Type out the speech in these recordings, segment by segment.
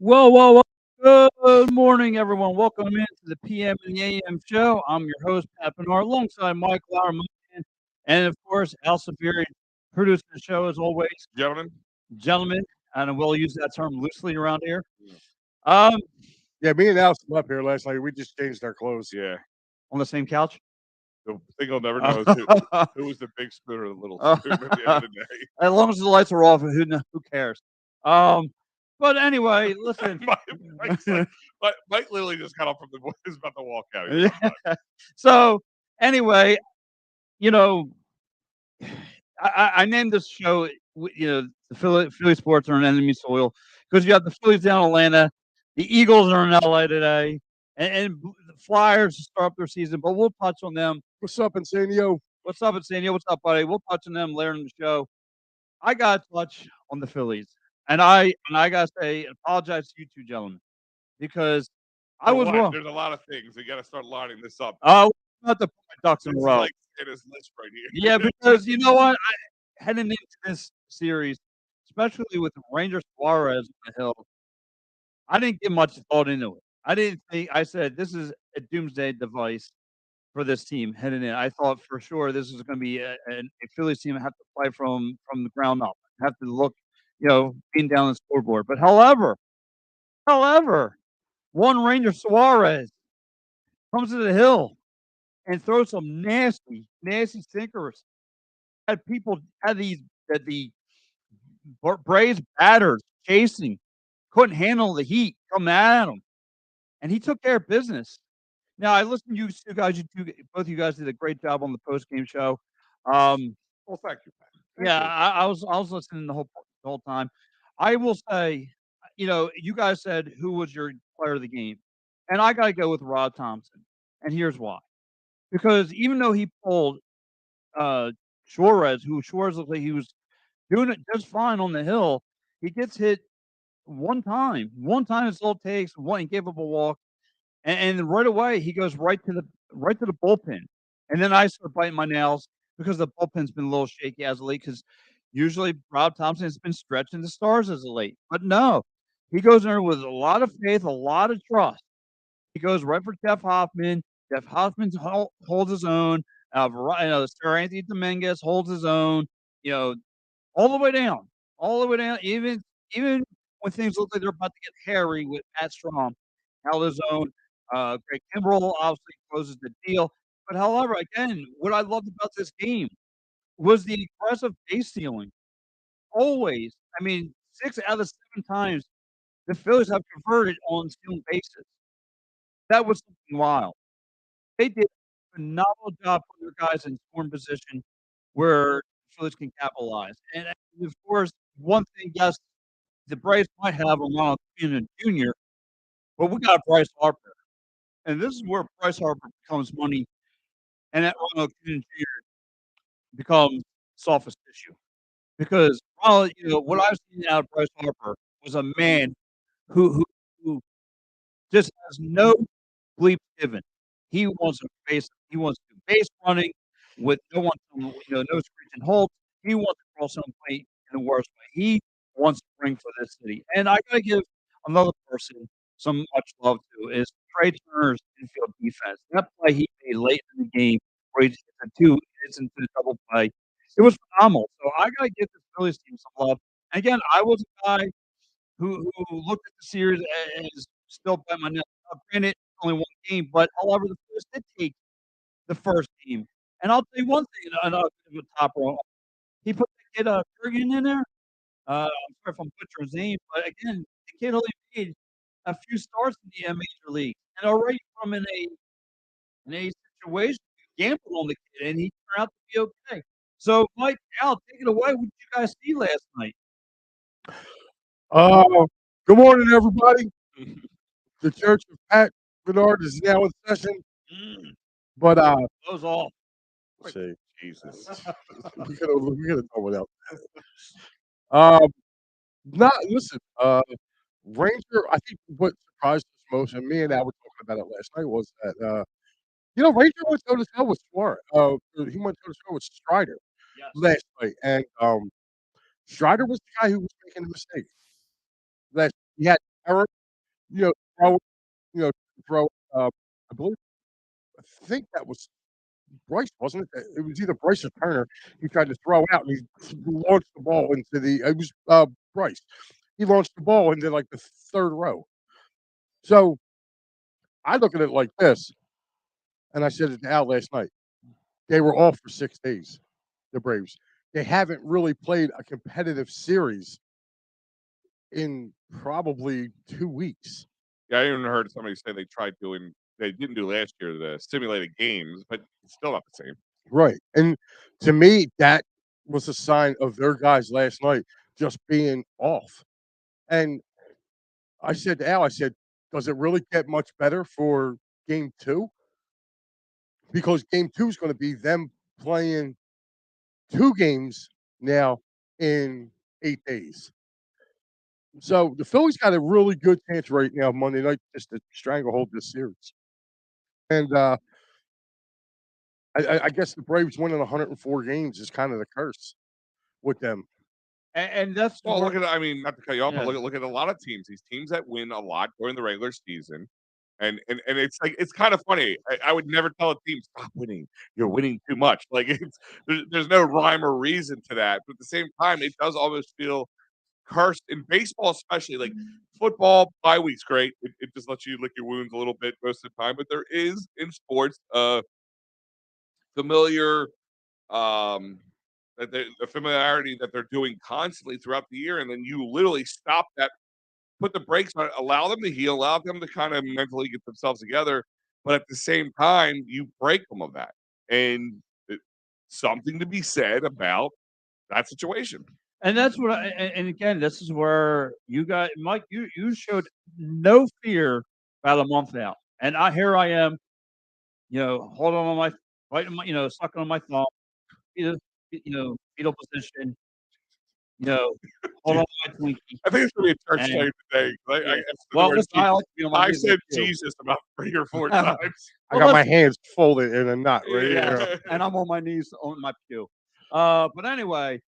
Well. Good morning, everyone. Welcome into the PM and the AM show. I'm your host, Pat Bernard, alongside Mike Lauer, my man, and of course, Al Safiri, producing the show as always. Gentlemen, Gentlemen, and we'll use that term loosely around here. Um, Yeah, me and Al slept up here last night. We just changed our clothes. yeah, on the same couch. the thing I'll never know is who was the big spoon or the little spoon at the end of the day. As long as the lights are off, who cares? But anyway, listen. Mike literally just got off from the is about to walk out. Yeah. So anyway, you know, I named this show, the Philly sports are an enemy soil because you have the Phillies down in Atlanta, the Eagles are in LA today, and the Flyers to start up their season. But we'll touch on them. What's up, Insanio? What's up, Insanio? What's up, buddy? We'll touch on them later in the show. I got to touch on the Phillies, and I gotta say, apologize to you two gentlemen because I was wrong. There's a lot of things. We got to start lining this up. Oh, not to put my ducks in a row. Like in his list right here. Yeah, because you know what? Heading into this series, especially with Ranger Suarez on the hill, I didn't give much thought into it. I didn't think. I said this is a doomsday device for this team heading in. I thought for sure this is going to be a Phillies team that have to play from the ground up, have to look, being down the scoreboard. But however, one Ranger Suarez comes to the hill and throws some nasty sinkers. Had the Braves batters chasing, couldn't handle the heat coming at him, and he took care of business. Now I listened to you two guys. Both of you guys did a great job on the post game show. Well, thank you, Pat. Thank you. I was listening the whole time. I will say, you guys said who was your player of the game, and I got to go with Rod Thompson, and here's why. Because even though he pulled Suarez looked like he was doing it just fine on the hill, he gets hit one time. One time it's all it takes. One, he gave up a walk, and right away he goes right to the bullpen. And then I start biting my nails because the bullpen's been a little shaky as of late. Because usually Rob Thompson has been stretching the stars as of late, but no, he goes in there with a lot of faith, a lot of trust. He goes right for Jeff Hoffman. Jeff Hoffman holds his own. Sir Anthony Dominguez holds his own. You know, all the way down. Even when things look like they're about to get hairy with Pat Strom, held his own. Greg Kimbrell obviously closes the deal. But however, again, what I loved about this game was the aggressive base stealing. Always, I mean, 6 out of 7 times the Phillies have converted on stealing bases. That was something wild. They did a phenomenal job putting their guys in scoring position where the Phillies can capitalize. And of course, one thing, yes, the Braves might have a Ronald Acuna Jr., but we got Bryce Harper. And this is where Bryce Harper becomes money and that Ronald Acuna Jr. becomes sophist tissue. Because Ronald, what I've seen out of Bryce Harper was a man who just has no bleep given. He wants to do base running with no screeching holds. He wants to cross home plate in the worst way. He wants to bring for this city. And I gotta give another person some much love to is Trey Turner's infield defense. That play he made late in the game where he hits hits into the double play. It was phenomenal. So I gotta give this Phillies team some love. And again, I was a guy who looked at the series as still bite my nails. Granted, only one game, but however, the Phillies did take the first game. And I'll tell you one thing, another bit of a top row. He put the kid Kurgan in there. I'm sorry if I'm butchering his name, but again, the kid only made a few starts in the major league, and already from in a situation you gambled on the kid, and he turned out to be okay. So, Mike, Al, take it away. What did you guys see last night? Good morning, everybody. The Church of Pat Bernard is now in session. But Those all. see, Jesus. we gotta talk about that. Listen. Ranger. I think what surprised us most, and me and Al were talking about it last night, was that Ranger went toe to toe with Suarez. He went toe to toe with Strider Yes. last night, and Strider was the guy who was making the mistake. He had error you know, throw, you know, throw. I believe, I think that was Bryce, wasn't it? It was either Bryce or Turner. He tried to throw out, and he launched the ball into the. It was Bryce. He launched the ball into like the third row. So I look at it like this, and I said it to Al last night. They were off for 6 days. The Braves. They haven't really played a competitive series in probably 2 weeks. Yeah, I even heard somebody say they didn't do last year the simulated games, but it's still not the same. Right. And to me, that was a sign of their guys last night just being off. And I said to Al, I said, does it really get much better for game two? Because game two is going to be them playing 2 games now in 8 days. So the Phillies got a really good chance right now Monday night just to stranglehold this series. And I guess the Braves winning 104 games is kind of the curse with them. And that's Well, where look at I mean, not to cut you off, but yeah. look at a lot of teams. These teams that win a lot during the regular season, and it's like it's kind of funny. I would never tell a team stop winning. You're winning too much. Like there's no rhyme or reason to that. But at the same time, it does almost feel cursed in baseball, especially like football. Bye week's great. It just lets you lick your wounds a little bit most of the time. But there is in sports familiar um that the familiarity that they're doing constantly throughout the year, and then you literally stop that, put the brakes on it, allow them to heal, allow them to kind of mentally get themselves together, but at the same time, you break them of that, and something to be said about that situation. And that's what and again, this is where you got Mike, you showed no fear about a month out. And I am, holding on my biting my sucking on my thumb, fetal fetal position, you know, hold on to my Twinkie. I think it's gonna be a church And thing today. yeah. The Well, word listen, I like to be on my I knees with said you. Jesus about 3 or 4 times. I Well, got my listen, hands folded in a knot right yes, here. and I'm on my knees on my pew. But anyway,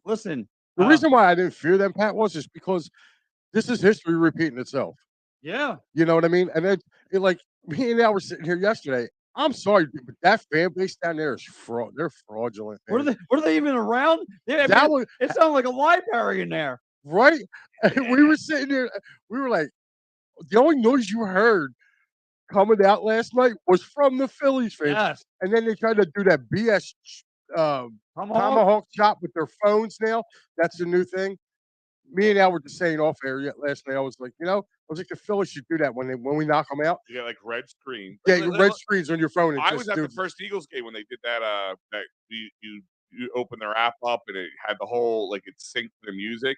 listen, The reason why I didn't fear them, Pat, was just because this is history repeating itself. yeah. You know what I mean? And it like me and Al were sitting here yesterday. I'm sorry, but that fan base down there is fraud. They're fraudulent. Were Man. they even around? Yeah, I That mean, was it sounded like a library in there. right. We were sitting there. We were like, the only noise you heard coming out last night was from the Phillies fans, Yes. and then they tried to do that BS uh, Tomahawk? tomahawk chop with their phones. Now that's the new thing. Me and Al were just saying off air last night. I was like, I was like, the Phillies should do that when we knock them out. You get like red screen. Yeah, your red screens on your phone and I was just at do. the first Eagles game when they did that. That you open their app up and it had the whole like it synced the music.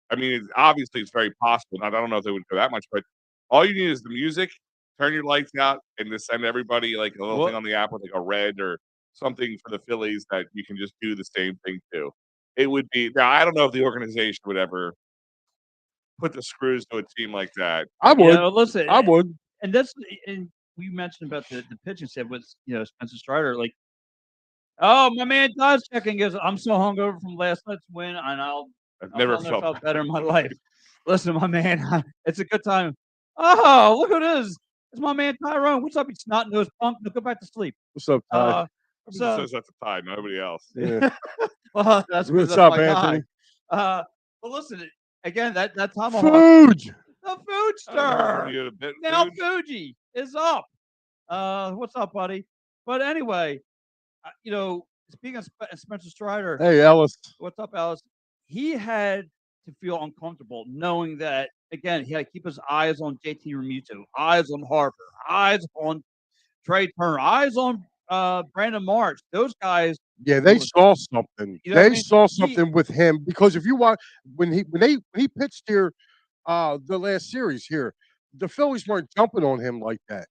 I mean, obviously it's very possible. I don't know if they would go that much, but all you need is the music. Turn your lights out and just send everybody like a little thing What? on the app with like a red or something for the Phillies that you can just do the same thing to. It would be now. I don't know if the organization would ever put the screws to a team like that. I would. Listen, I would. and that's and we mentioned about the pitching set with Spencer Strider. Like, oh, my man Todd's checking is I'm so hungover from last night's win, and I've I've never never felt felt better in my life. Listen, my man, it's a good time. Oh, look who it is! It's my man Tyrone. What's up, you snot nosed punk? Now go back to sleep. What's up, Ty? just So says that's a tie, nobody else. Yeah. well, that's What's that's up, my guy. Anthony? But listen, again, that tomahawk, Food. the Oh, foodster. you had a bit Now food? Fuji is up. What's up, buddy? But anyway, speaking of Spencer Strider, Hey, Ellis. what's up, Alice? He had to feel uncomfortable knowing that again he had to keep his eyes on JT Realmuto, eyes on Harper, eyes on Trey Turner, eyes on Brandon Marsh. Those guys, Yeah, they saw something. you know what I They mean? saw He, something with him because if you watch when he pitched here the last series here, the Phillies weren't jumping on him like that.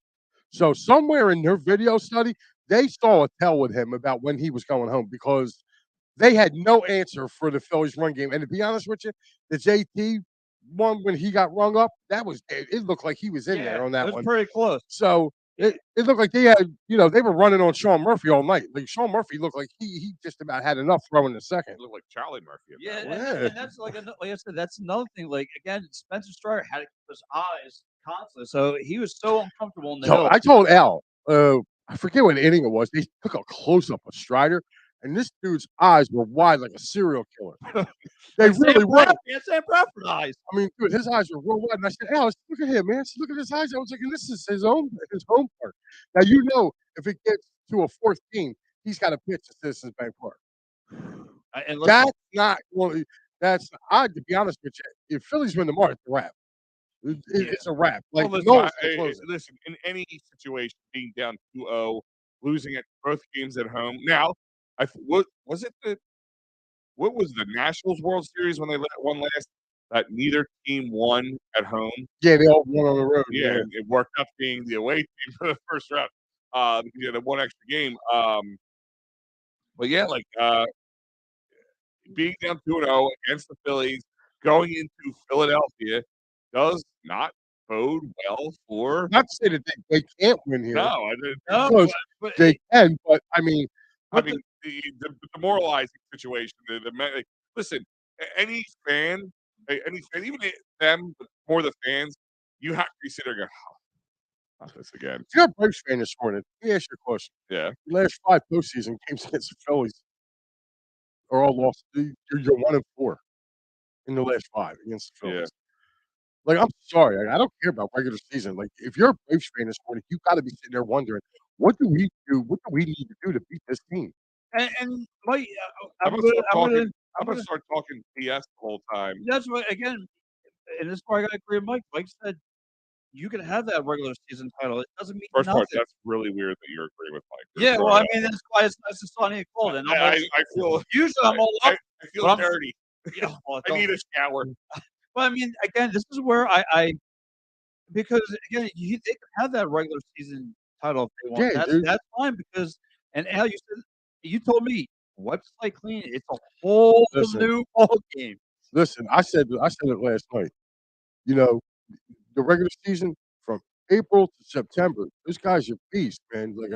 So somewhere in their video study, they saw a tell with him about when he was going home because they had no answer for the Phillies run game. And to be honest with you, the JT one when he got rung up, that was it looked like he was in yeah, there on it that was one. pretty close. So It looked like they had, they were running on Sean Murphy all night. Like Sean Murphy looked like he just about had enough throwing the second. Looked like Charlie Murphy at Yeah, that and one. Yeah. and that's like I said, that's another thing. Like again, Spencer Strider had to keep his eyes constantly, so he was so uncomfortable in the So hill. I told Al, I forget what inning it was. They took a close up of Strider, and this dude's eyes were wide like a serial killer. They Like Sam really were. Bradford, yeah, Sam Bradford eyes. I mean, dude, his eyes were real wide. And I said, Al, look at him, man. I said, look at his eyes. I was like, and this is his home park. Now if it gets to a fourth game, he's got to pitch at Citizens Bank Park. And listen, That's not well. That's odd to be honest with you. If Phillies win tomorrow, it's a wrap. yeah, It's a wrap. Well, Like listen, no one's gonna close it. listen. In any situation, being down 2-0, losing at both games at home. Now, what was it? What was the Nationals World Series when they won last? That neither team won at home. Yeah, they all won on the road. Yeah, Yeah. and it worked out being the away team for the first round. Because you had one extra game. But yeah, like being down 2-0 against the Phillies, going into Philadelphia does not bode well for. Not to say that they can't win No, here no, because but they can, but I mean, I but mean the demoralizing situation. Like, listen, any fan, even them, but more the fans, you have to be sitting there going, oh, not this again. if you're a Braves fan this morning, let me ask you a question. Yeah, The last 5 postseason games against the Phillies are all lost. You're 1-4 in the last 5 against the yeah. Phillies. Like, I'm sorry, I don't care about regular season. Like, if you're a Braves fan this morning, you gotta be sitting there wondering, "What do we do? What do we need to do to beat this team?" and Mike, I'm gonna start talking. I'm gonna start talking BS the whole time. that's what again, and this is where I got to agree with Mike. Mike said you can have that regular season title. It doesn't mean First part, nothing. that's really weird that you're agreeing with Mike. Just Yeah, well, throwing I it mean, that's why it's nice to Sonny and cold, and I'm all. I feel Usually, I'm all I up, feel but I'm. dirty. Yeah, well, I need a shower. but I mean, again, this is where I because again, they can have that regular season title if they want. Yeah, That's dude. that's fine because and Al, you told me wipe the slate clean. It's a whole Listen, new ball game. listen, I said it last night. You know, the regular season from April to September, those guys are beasts, man. Like,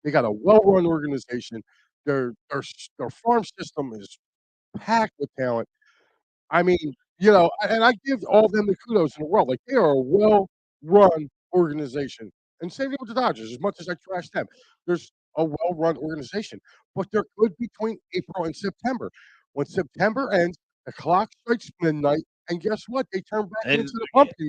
they got a well-run organization. Their farm system is packed with talent. I mean, and I give all them the kudos in the world. Like, they are a well-run organization. And same thing with the Dodgers, as much as I trash them. There's a well-run organization, but they're good between April and September. When September ends, the clock strikes midnight, and guess what? They turn back And into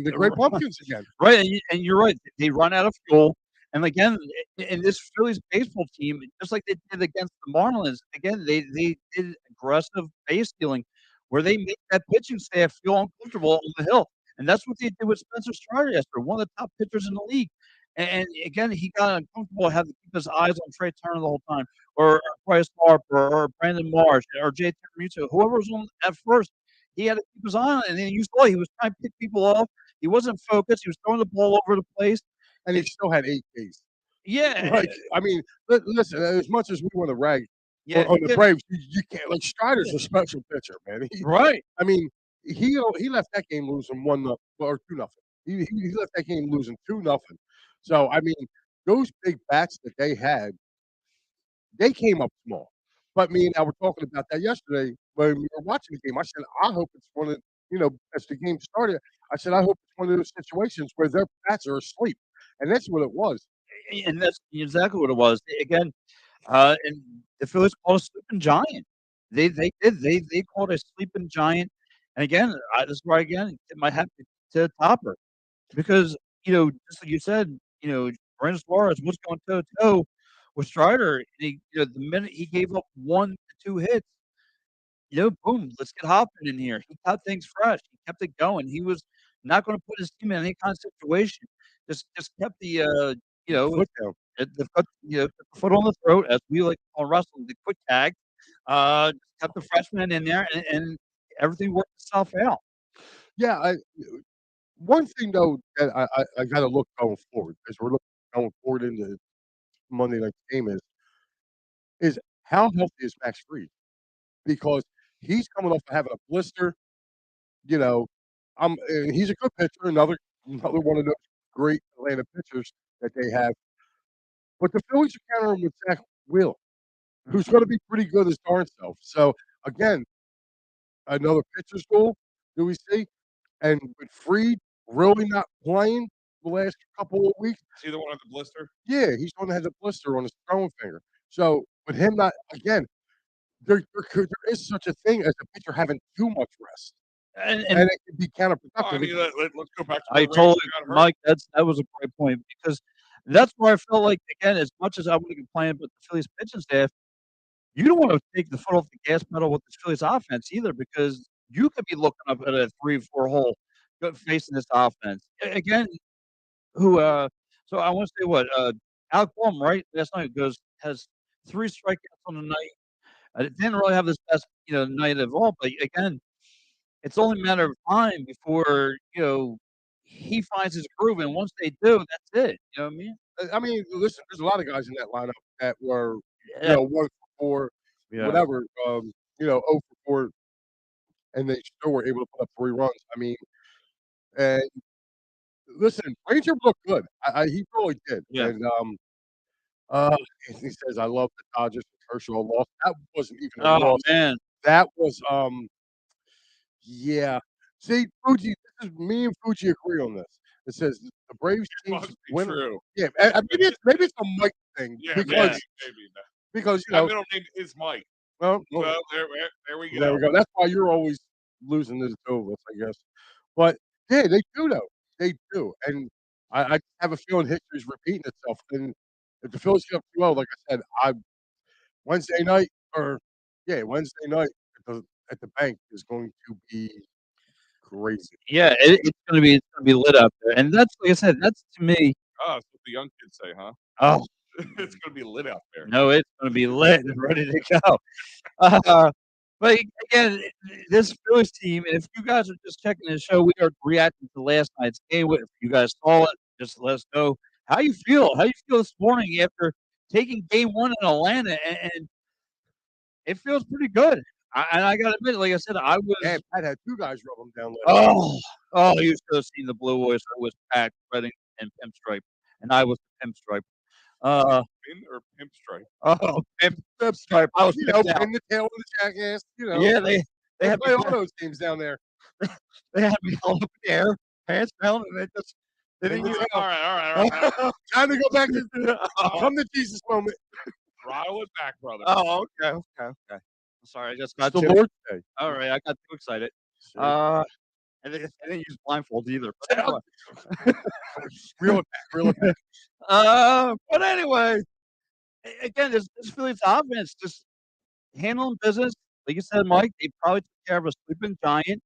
the great pumpkins again. right, and you're right. They run out of fuel, and again, in this Phillies baseball team, just like they did against the Marlins, again they did aggressive base stealing, where they made that pitching staff feel uncomfortable on the hill, and that's what they did with Spencer Strider yesterday, one of the top pitchers in the league. And again, he got uncomfortable, had to keep his eyes on Trey Turner the whole time, or Bryce Harper, or Brandon Marsh, or Jay Termuto, whoever was on at first. He had to keep his eye on it, and then you saw he was trying to pick people off. He wasn't focused. He was throwing the ball over the place. And he It, still had 8 Ks. yeah, Like, I mean, listen, as much as we want to rag yeah, on the yeah, Braves, you can't. Like, Strider's yeah, a special pitcher, man. right. I mean, he left that game losing 1-0 or 2-0. He left that game losing 2-0. So I mean, those big bats that they had, they came up small. But me and I were talking about that yesterday when we were watching the game. I said, I hope it's one of as the game started, I said, I hope it's one of those situations where their bats are asleep. And that's what it was. And that's exactly what it was. Again, and the Phillies called a sleeping giant. They did. They called a sleeping giant. And again, this is where again it might have to Topper because just like you said, Brandon Suarez was going toe to toe with Strider. And the minute he gave up 1 to 2 hits, boom, let's get Hoffman in here. He kept things fresh. He kept it going. He was not going to put his team in any kind of situation. Just kept you know, Foot down. the foot, put the foot on the throat, as we like to call wrestling, the quick tag. Just kept the freshman in there, and everything worked itself out. Yeah, one thing though that I got to look going forward as we're looking going forward into Monday night's game is how healthy is Max Fried? Because he's coming off of having a blister. You know, and he's a good pitcher. Another one of those. great Atlanta pitchers that they have. But the Phillies are countering with Zach Wheeler, who's going to be pretty good his darn self. So again, another pitcher's duel. Do we see? And with Freed really not playing the last couple of weeks, Is he the one with the blister? yeah, he's the one that has a blister on his throwing finger. So with him not again, there is such a thing as a pitcher having too much rest, And and it can be Well, I counterproductive. mean, let's go back to I where the Rangers totally got hurt. Mike, that was a great point because that's where I felt like, again, as much as I wanna complain about the Phillies pitching staff, you don't wanna take the foot off the gas pedal with the Phillies offense either because you could be looking up at a 3-4 hole facing this offense. Again, who, so I wanna say what, Alec Bohm, right? Last night has 3 strikeouts on the night. Didn't really have his best, night of all, but again, it's only a matter of time before, he finds his groove, and once they do, that's it, you know what I mean? I mean, listen, there's a lot of guys in that lineup that were, Yeah, 1 for 4, yeah. whatever, 0 for 4, and they still were able to put up 3 runs. I mean, and listen, Ranger looked good. He really did. Yeah. And uh, he says, "I love the Dodgers and Kershaw lost." That wasn't even a Oh, loss. man. That was, yeah. See, Fuji, this is me and Fuji agree on this. It says the Braves It team's must be winner. true. Yeah, maybe it's a Mike thing Yeah, Yeah. maybe. because My middle name is Mike. well, Well, there we there go. we go. That's why you're always losing to the 2 of us, I guess. But yeah, they do though. They do, and I have a feeling history's repeating itself. And if the Phillies get up 2-0, like I said, I Wednesday night or yeah, Wednesday night at the bank is going to be crazy. Yeah, it's gonna be lit up there, and that's like I said, that's to me Oh, that's what the young kids say, huh? oh, It's gonna be lit out there. no, it's gonna be lit and ready to go. Uh, but again, this Phillies team, and if you guys are just checking the show, we are reacting to last night's game. If you guys saw it, just let us know how you feel. How you feel this morning after taking game 1 in Atlanta, and it feels pretty good. I gotta admit, like I said, I Yeah, was Pat had 2 guys rub him down last night. you should have seen the Blue Oyster was packed, spreading and pinstripe, and I was the pinstripe. Uh, Pin or pimp stripe? oh, pinstripe. I was pimped out. Pin the tail of the jackass, Yeah, they they had play me all those games down there. they had me all up in the air, pants down, and they Pin didn't the use All tail. right, all right, all right. Time to go back to come to Jesus moment. Throttle it back, brother. Oh, okay. I'm sorry, I just It's got the too Lord's Day. alright, I got too excited. See? I didn't use blindfolds either, but anyway. Reel it back. But anyway, again, this Phillies offense just handling business. Like you said, Mike, they probably took care of a sleeping giant,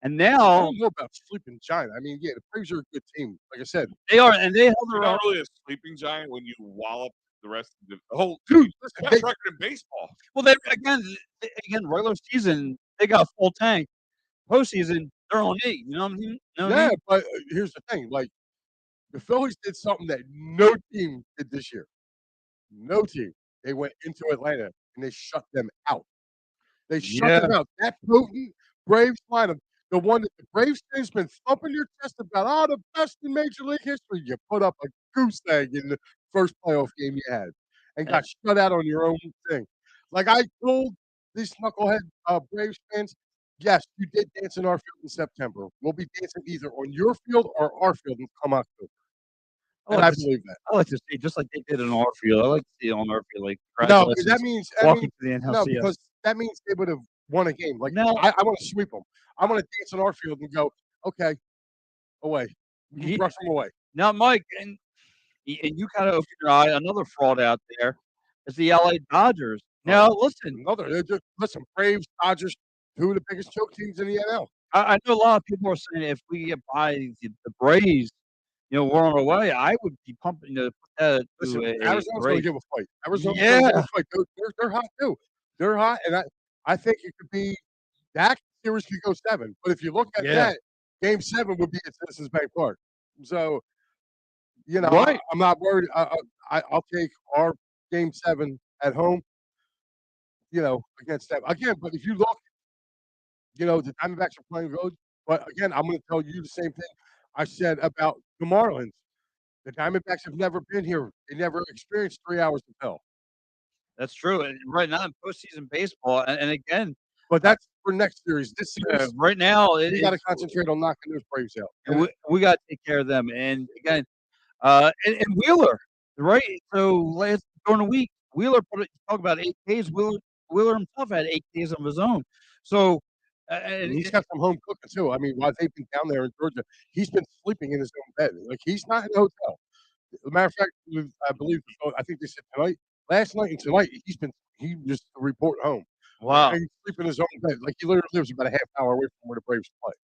and I now don't know about sleeping giant. I mean, yeah, the Braves are a good team. Like I said, they are, and they held You're their own. not really a sleeping giant when you wallop the rest of the whole dude, listen, best record in baseball. Well, again, regular season, they got a full tank. Postseason, they're on E, you know what I mean? You know what I yeah, mean? but here's the thing, like, the Phillies did something that no team did this year. No team. They went into Atlanta and they shut them out. They shut Yeah, them out. That potent Braves lineup, the one that the Braves fans been thumping your chest about, "Oh, the best in Major League history." You put up a goose egg in the first playoff game you had and eh, got shut out on your own thing. Like I told these knucklehead, Braves fans, "Yes, you did dance in our field in September. We'll be dancing either on your field or our field in come October." I And like I to see believe that. I like to see just like they did in our field. I like to see it on our field, like, No, 'cause that congratulations, means welcome to the no, NLCS. because that means they would have won a game. Like, Now I wanna sweep them. I wanna dance on our field and go, "Okay, away." We can ye brush them away. now, Mike, and you kinda opened your eye, another fraud out there is the LA Dodgers. Oh, Now, listen, another they're just listen, Braves, Dodgers, 2 of the biggest choke teams in the NL. I know a lot of people are saying if we get by the Braves, we're on our way. I would be pumping to put that to Listen, a Arizona's gonna great give a fight. Arizona's gonna give yeah. a fight. They're hot too. They're hot, and I think it could be that series could go 7. But if you look at Yeah. that, game 7 would be at Citizens Bank Park. So, Right. I'm not worried. I'll take our game 7 at home, against them. Again, but if you look, the Diamondbacks are playing good. But again, I'm gonna tell you the same thing I said about the Marlins. The Diamondbacks have never been here. They never experienced 3 hours of hell. That's true, and right now in postseason baseball, and again, But uh, that's for next series. This series, right now we gotta concentrate on knocking those Braves out. And we gotta take care of them, and again, and Wheeler, right? So last during the week, Wheeler talk about 8 Ks. Wheeler himself had 8 Ks of his own. So, and he's got some home cooking too. I mean, while they've been down there in Georgia, he's been sleeping in his own bed. Like, he's not in a hotel. As a matter of fact, I believe I think they said tonight, last night and tonight, he just report home. wow. And he's sleeping in his own bed. Like, he literally lives about a half hour away from where the Braves play,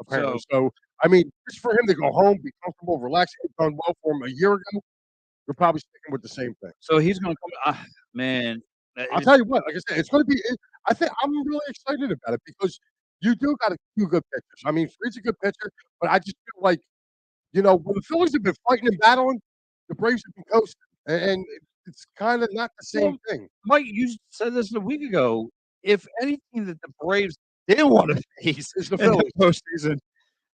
apparently. So So, I mean, just for him to go home, be comfortable, relax, it done well for him a year ago, you're probably sticking with the same thing. so he's gonna come. Man, I'll tell you what, like I said, it's gonna be I think I'm really excited about it because you do got a few good pitchers. I mean, Fried's a good pitcher, but I just feel like, when the Phillies have been fighting and battling, the Braves have been coasting, and it's kinda not the same well, thing. Mike, you said this a week ago. If anything that the Braves didn't want to face It's the in the Phillies. postseason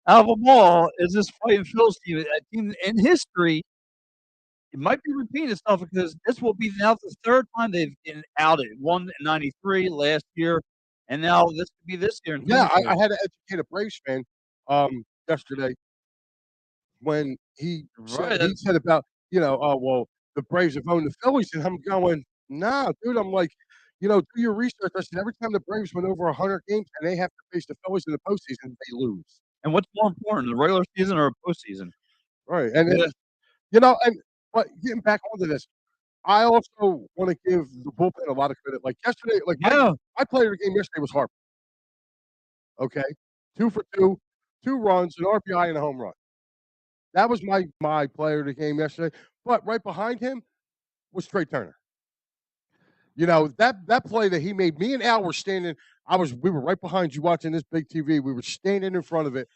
out of them all is this fighting Phillies team, a team in history. It might be repeating itself because this will be now the 3rd time they've been outed. One in '93 last year, and now this could be this year in Yeah, I 23. had to educate a Braves fan, yesterday when Right, he said about, "Oh, well, the Braves have owned the Phillies," and I'm going, "Nah, dude," I'm like, "Do your research." I said, "Every time the Braves win over 100 games and they have to face the Phillies in the postseason, they lose." and what's more important, the regular season or postseason? Right, and Yeah, then, but getting back onto this, I also wanna give the bullpen a lot of credit. Like, yesterday, like, yeah, my player of the game yesterday was Harper, okay? 2 for 2, 2 runs, an RBI, and a home run. That was my player of the game yesterday, but right behind him was Trey Turner. That play that he made, me and Al were standing. We were right behind you watching this big TV. We were standing in front of it,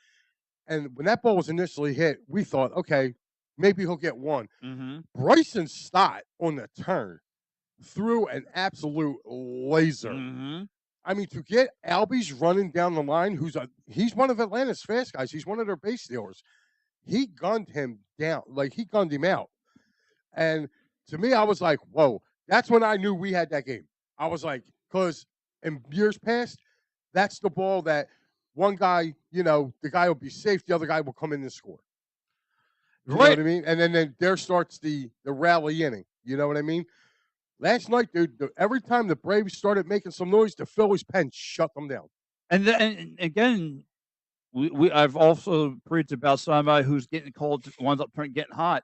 and when that ball was initially hit, we thought, okay, maybe he'll get one. mhm, Bryson Stott on the turn threw an absolute laser. mhm. I mean, to get Albies running down the line, he's one of Atlanta's fast guys. He's one of their base stealers. He gunned him down, like he gunned him out. And to me, I was like, whoa, that's when I knew we had that game. I was like, because in years past, that's the ball that one guy, the guy will be safe, the other guy will come in and score. Do you know Right, what I mean? And then there starts the rally inning. You know what I mean? Last night, dude, every time the Braves started making some noise, the Phillies pen shut them down. and then and again, I've also preached about somebody who's getting cold winds up getting hot.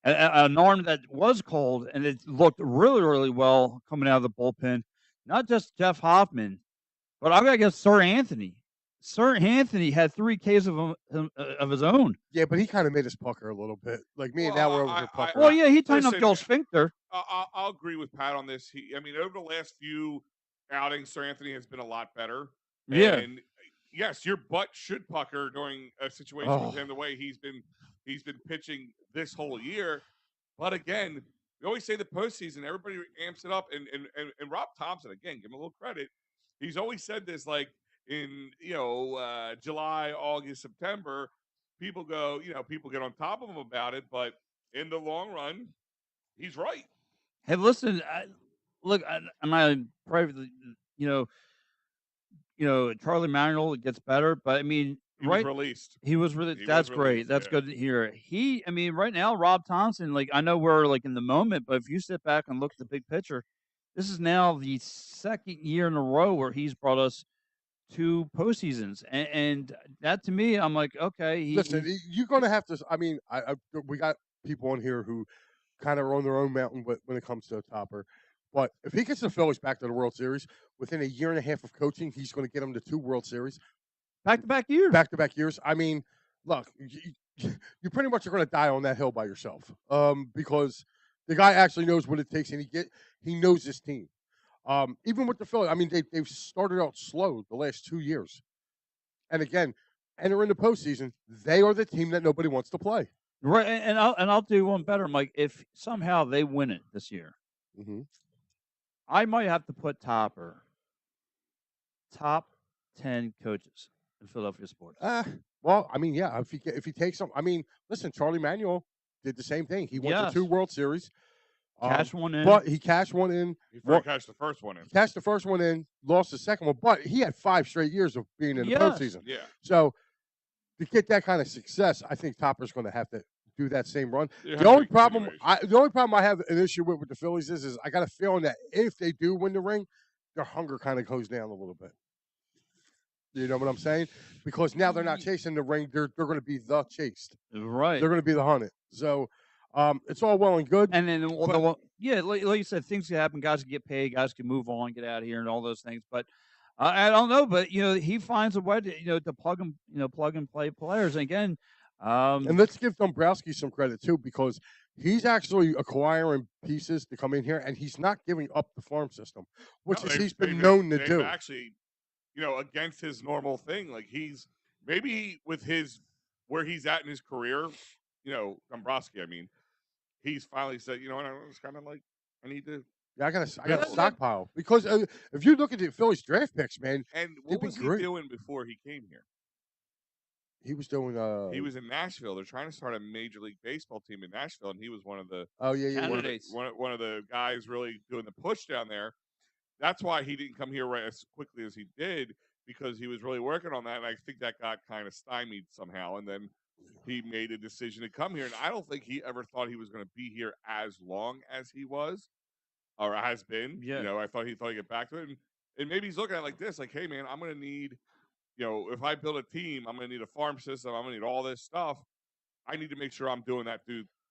An arm that was cold, and it looked really, really well coming out of the bullpen. Not just Jeff Hoffman, but I gotta guess Sir Anthony. Sir Anthony had 3 Ks of his own. Yeah, but he kind of made us pucker a little bit. Like me and Well, now we're over here Well, puckering. yeah, he tightened up listen. Joe's sphincter. I'll agree with Pat on this. I mean, over the last few outings, Sir Anthony has been a lot better. Yeah. And yes, your butt should pucker during a situation with Oh, him the way he's been pitching this whole year. But again, we always say the postseason, everybody amps it up, and Rob Thompson, again, give him a little credit. He's always said this, like in July, August, September, people get on top of him about it, but in the long run, he's right. Hey, listen, look, and I pray that, you know Charlie Manuel gets better, but I mean, He was right. released. He was really He was that's great. released. That's Yeah. good to hear. I mean, right now, Rob Thompson, like, I know we're, like, in the moment, but if you sit back and look at the big picture, this is now the 2nd year in a row where he's brought us 2 postseasons, and that to me, I'm like, "Okay, listen, he." you're gonna have to. I mean, we got people on here who kind of are on their own mountain, when it comes to a topper. But if he gets the Phillies back to the World Series within a year and a half of coaching, he's going to get them to 2 World Series Back-to-back years. back to back years. I mean, look, you pretty much are going to die on that hill by yourself, because the guy actually knows what it takes, and he knows his team. Even with the Phillies, I mean, they've started out slow the last 2 years, and again, entering the postseason, they are the team that nobody wants to play. Right, and I'll do one better, Mike. If somehow they win it this year, Hmm. I might have to put Topper top 10 coaches in Philadelphia sports. Well, I mean, yeah, if he takes them, I mean, listen, Charlie Manuel. did the same thing. He went to 2 Yes. World Series, Cash one in. but he cashed one in. Before he cashed the first one in. Cashed the first one in, lost the second one, but he had 5 straight years of being in the Yes. postseason. Yeah. So to get that kind of success, I think Topper's going to have to do that same run. It The has to only be problem, continuation. the only problem I have an issue with the Phillies is I got a feeling that if they do win the ring, their hunger kind of goes down a little bit. You know what I'm saying? Because now they're not chasing the ring; they're going to be the chased. Right. They're going to be the hunted. So it's all well and good. And then, But yeah, like you said, things can happen. Guys can get paid. Guys can move on, get out of here, and all those things. But I don't know. But he finds a way to plug and play players. And again, and let's give Dombrowski some credit too, because he's actually acquiring pieces to come in here, and he's not giving up the farm system, which No, is he's been they've known to they've do. actually, against his normal thing. Like he's maybe with his where he's at in his career, Dombrowski. I mean, he's finally said, you know what, I was kind of like, I need to Yeah, I got a build. stockpile because if you look at the Phillies draft picks, man, And they've what been was he great. doing before he came here? He was doing He was in Nashville. They're trying to start a Major League Baseball team in Nashville, and he was one of the oh yeah. candidates. one of the guys really doing the push down there. That's why he didn't come here right as quickly as he did, because he was really working on that. And I think that got kind of stymied somehow. And then he made a decision to come here. And I don't think he ever thought he was going to be here as long as he was or has been. Yeah. I thought he'd get back to it. And maybe he's looking at it like this, like, hey, man, I'm going to need, if I build a team, I'm going to need a farm system. I'm going to need all this stuff. I need to make sure I'm doing that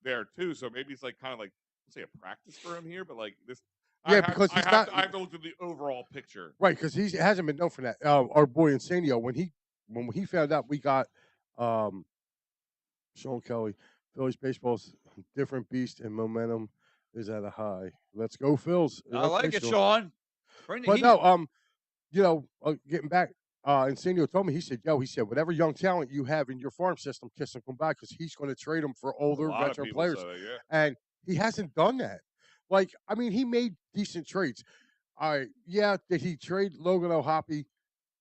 there too. So maybe it's like kind of like, let's say a practice for him here, but like this, Yeah, because he's not I have to look at the overall picture. right because he hasn't been known for that. Our boy Insanio, when he found out we got Sean Kelly, Phillies baseball's different beast and momentum is at a high. Let's go, Phils. I like it, Sean. Bring the But heat. no, getting back, Insenio told me, he said, whatever young talent you have in your farm system, kiss him come by because he's going to trade them for older A lot of veteran people players. say that, yeah. And he hasn't done that. Like, I mean, he made decent trades. All right, yeah, did he trade Logan O'Hoppe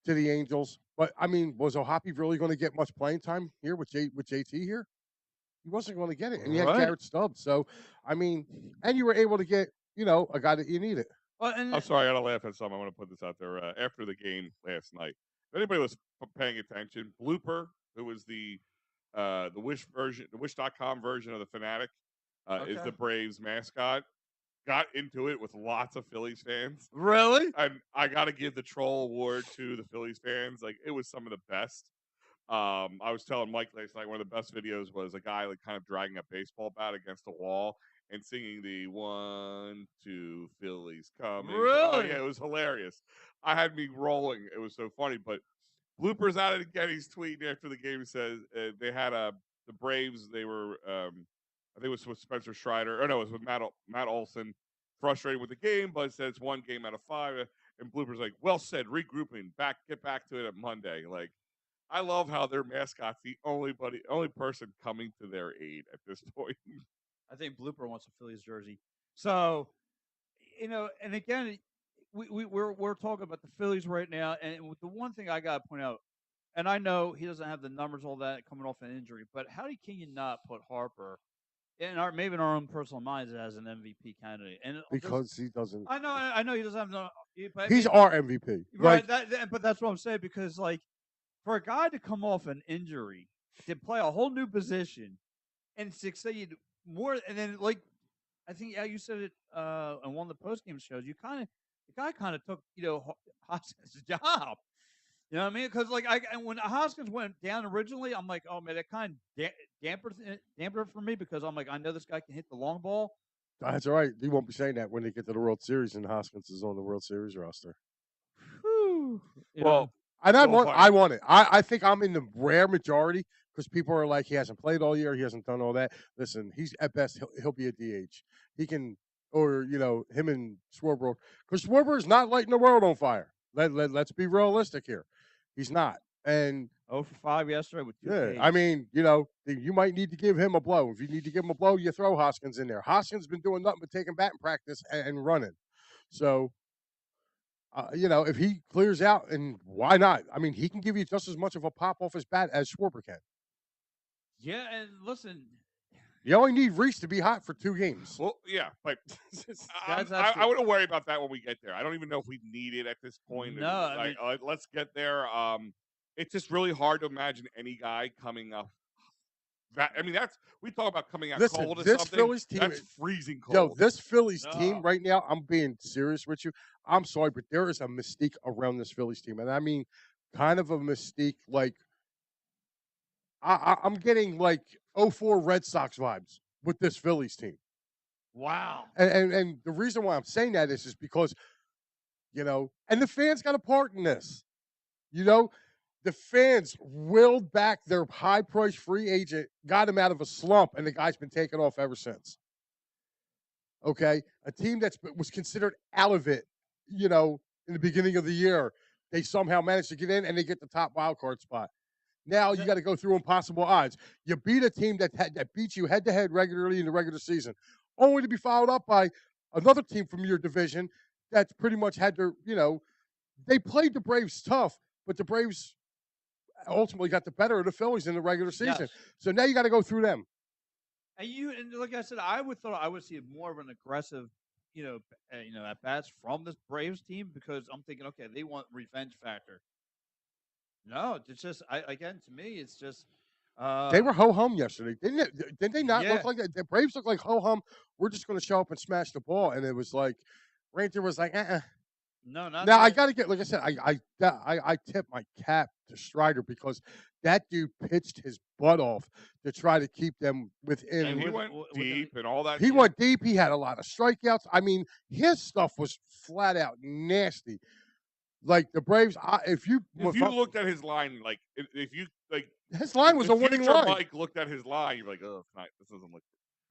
to the Angels? But I mean, was O'Hoppe really going to get much playing time here with JT here? He wasn't going to get it, and he had Right. Garrett Stubbs. So, I mean, and you were able to get a guy that you needed. I'm sorry, I gotta laugh at something. I want to put this out there. After the game last night, if anybody was paying attention, Blooper, who was the Wish.com version of the Fanatic, is the Braves mascot, got into it with lots of Phillies fans. Really? And I got to give the troll award to the Phillies fans. Like, it was some of the best. I was telling Mike last night, one of the best videos was a guy like kind of dragging a baseball bat against a wall and singing the 1-2 Phillies coming. Oh Really? yeah, it was hilarious. I had me rolling. It was so funny. But bloopers out of it again. He's tweeting after the game. He says they had the Braves. They were I think it was with Spencer Strider. Or no, it was with Matt Olson. Frustrated with the game, but said it's one game out of 5. And bloopers like, well said. Regrouping. Get back to it at Monday. Like, I love how their mascot's the only person coming to their aid at this point. I think Blooper wants a Phillies jersey. So, and again, we're talking about the Phillies right now, and the one thing I got to point out, and I know he doesn't have the numbers, all that coming off an injury, but how can you not put Harper maybe in our own personal minds as an MVP candidate? And Because he doesn't. I know he doesn't have no. But He's our MVP, right? Like, But that's what I'm saying, because like for a guy to come off an injury to play a whole new position and succeed more, and then like I think you said it on one of the post game shows. The guy kind of took Hoskins' job. You know what I mean? Because like when Hoskins went down originally, I'm like, oh man, that kind of dampened it for me, because I'm like, I know this guy can hit the long ball. That's all right. He won't be saying that when they get to the World Series and Hoskins is on the World Series roster. Whew. Well, and I want it. I think I'm in the rare majority, because people are like, he hasn't played all year, he hasn't done all that. Listen, he's at best he'll be a DH. He can, or him and Schwarber, because Schwarber is not lighting the world on fire. Let's be realistic here. He's not. And 0 for 5 yesterday with 2 yeah, Ks. I mean, you might need to give him a blow. If you need to give him a blow, you throw Hoskins in there. Hoskins been doing nothing but taking batting practice and running. So, if he clears out, and why not? I mean, he can give you just as much of a pop off his bat as Schwarber can. Yeah, and listen, You only need Reese to be hot for 2 games. Well, yeah, but That's I actually wouldn't worry about that when we get there. I don't even know if we need it at this point. no. I Like, mean, let's get there. It's just really hard to imagine any guy coming up. That I mean, that's we talk about coming out Listen, cold or this something. Phillies team That's freezing yo, cold. this Phillies team no. right now, I'm being serious with you. I'm sorry, but there is a mystique around this Phillies team, and I mean kind of a mystique like I'm getting like '04 Red Sox vibes with this Phillies team. Wow. And the reason why I'm saying that is because, and the fans got a part in this. You know, the fans willed back their high price free agent, got him out of a slump, and the guy's been taking off ever since. Okay. A team was considered out of it, in the beginning of the year. They somehow managed to get in and they get the top wild card spot. Now you No, got to go through impossible odds. You beat a team that beats you head to head regularly in the regular season, only to be followed up by another team from your division that's pretty much had to, they played the Braves tough, but the Braves ultimately got the better of the Phillies in the regular season. yes. So now you got to go through them. And like I said, I would see more of an aggressive, at bats from this Braves team because I'm thinking, okay, they want revenge factor. No, it's just again to me, it's just They uh were ho hum yesterday, didn't it? Didn't they not look yeah, like that? The Braves look like ho hum. We're just going to show up and smash the ball, and it was like Ranger was like, no, not Now I today. got to get, like I said, I tip my cap to Strider because that dude pitched his butt off to try to keep them And And he within. went within deep and all that. He yeah, went deep. He had a lot of strikeouts. I mean, his stuff was flat out nasty. Like the Braves, If you looked at his line, like if you like, his line was if a winning future line. Mike looked at his line, you're like, oh, it's not, this doesn't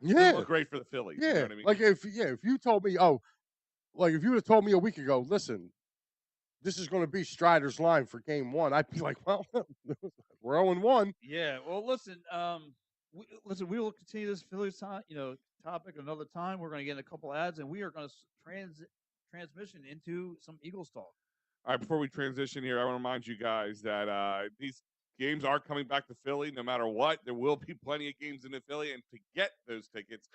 Yeah, look great for the Phillies. You know yeah. what I mean? Like if you told me, like if you would have told me a week ago, listen, this is going to be Strider's line for Game 1, I'd be like, well, we're 0-1. yeah. Well, listen, we will continue this Phillies topic another time. We're going to get in a couple ads, and we are going to transmission into some Eagles talk. All right, before we transition here, I want to remind you guys that these games are coming back to Philly no matter what. There will be plenty of games in the Philly, and to get those tickets,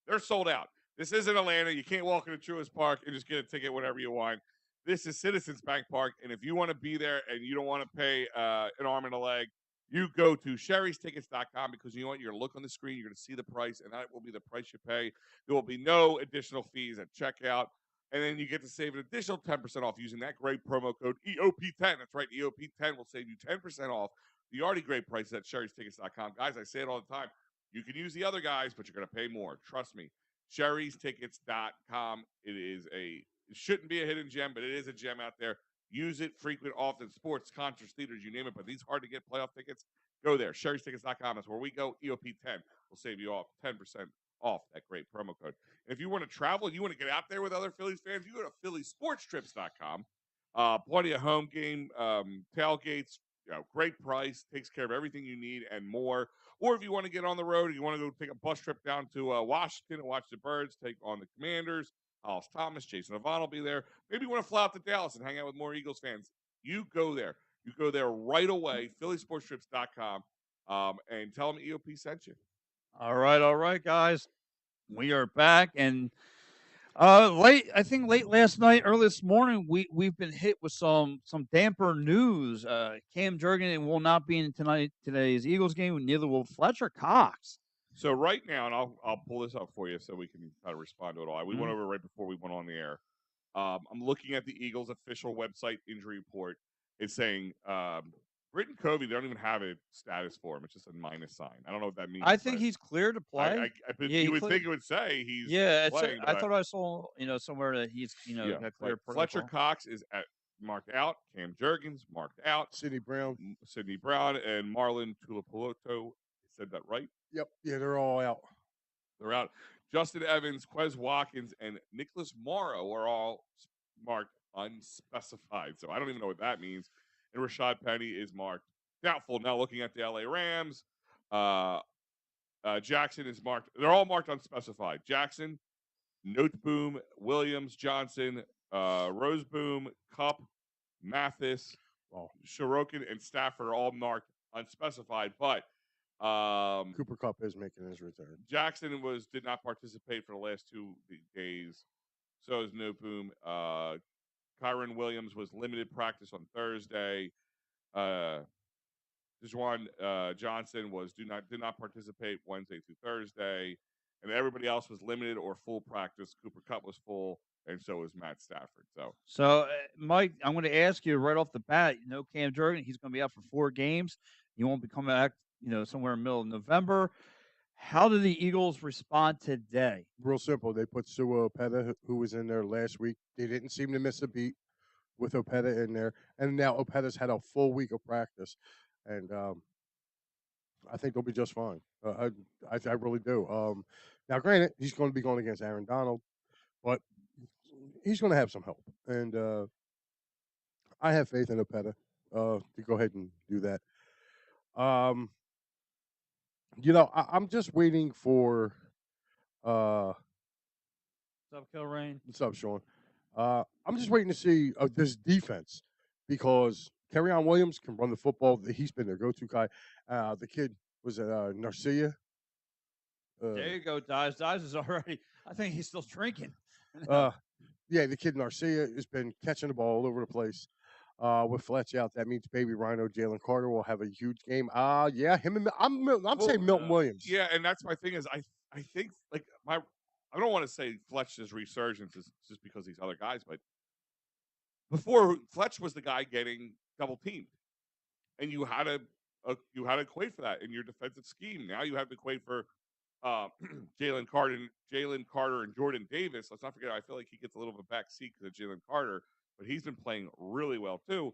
they're sold out. This isn't Atlanta. You can't walk into Truist Park and just get a ticket whenever you want. This is Citizens Bank Park, and if you want to be there and you don't want to pay an arm and a leg, you go to sherrystickets.com because you know what? You're going to look on the screen, you're going to see the price, and that will be the price you pay. There will be no additional fees at checkout. And then you get to save an additional 10% off using that great promo code EOP10. That's right, EOP10 will save you 10% off the already great prices at sherrystickets.com. Guys, I say it all the time. You can use the other guys, but you're going to pay more. Trust me. Sherrystickets.com. It shouldn't be a hidden gem, but it is a gem out there. Use it frequent, often, sports, concerts, theaters, you name it. But these hard to get playoff tickets, go there. Sherrystickets.com. That's where we go. EOP10 will save you off 10% off that great promo code. And if you want to travel, you want to get out there with other Phillies fans, you go to phillysportstrips.com. Plenty of home game tailgates, great price, takes care of everything you need and more. Or if you want to get on the road, you want to go take a bus trip down to Washington and watch the Birds take on the Commanders. Hollis Thomas, Jason Avant will be there. Maybe you want to fly out to Dallas and hang out with more Eagles fans. You go there. You go there right away, phillysportstrips.com, and tell them EOP sent you. All right, guys. We are back, and I think late last night, early this morning, we've been hit with some damper news. Cam Jurgen will not be in today's Eagles game. Neither will Fletcher Cox. So right now, and I'll pull this up for you so we can kind of respond to it all. We went Mhm. over right before we went on the air. I'm looking at the Eagles' official website injury report. It's saying Britton Covey. They don't even have a status for him. It's just a minus sign. I don't know what that means, I think but he's clear to play. but Yeah, you would think it would say he's Yeah, playing, I but thought I saw somewhere that he's yeah, got but clear Fletcher protocol. Cox is marked out. Cam Jurgens marked out. Sidney Brown. Sidney Brown and Marlon Tulipiloto. Said that right? Yep. Yeah, they're all out. They're out. Justin Evans, Quez Watkins, and Nicholas Morrow are all marked unspecified. So I don't even know what that means. And Rashad Penny is marked doubtful. Now looking at the LA Rams, uh, Jackson is marked. They're all marked unspecified. Jackson, Noteboom, Williams, Johnson, Roseboom, Cup, Mathis, Well, Shirokin, and Stafford are all marked unspecified. But Cooper Cup is making his return. Jackson did not participate for the last 2 days. So is Newboom. Kyron Williams was limited practice on Thursday. Dejuan Johnson did not participate Wednesday through Thursday, and everybody else was limited or full practice. Cooper Cup was full, and so was Matt Stafford. So, Mike, I'm going to ask you right off the bat. Cam Jurgen, he's going to be out for 4 games. He won't be coming back, somewhere in the middle of November. How did the Eagles respond today? Real simple. They put Sua Opeta, who was in there last week. They didn't seem to miss a beat with Opeta in there, and now Opeta's had a full week of practice, and I think they'll be just fine. I really do. Now, granted, he's going to be going against Aaron Donald, but he's going to have some help, and I have faith in Opeta to go ahead and do that. I'm just waiting for. What's up, Kilrain? What's up, Sean? I'm just waiting to see this defense because Kerryon Williams can run the football. He's been their go-to guy. The kid was Narcia. There you go, Dies. Dies is already. I think he's still drinking. Yeah, the kid Narcia has been catching the ball all over the place. With Fletch out, that means Baby Rhino Jalen Carter will have a huge game. Yeah, him and I'm saying Milton Williams. Yeah, and that's my thing is I think I don't want to say Fletch's resurgence is just because these other guys, but before Fletch was the guy getting double teamed, and you had to equate for that in your defensive scheme. Now you have to equate for Jalen Carter, and Jordan Davis. Let's not forget. I feel like he gets a little bit of a back seat because of Jalen Carter, but he's been playing really well too.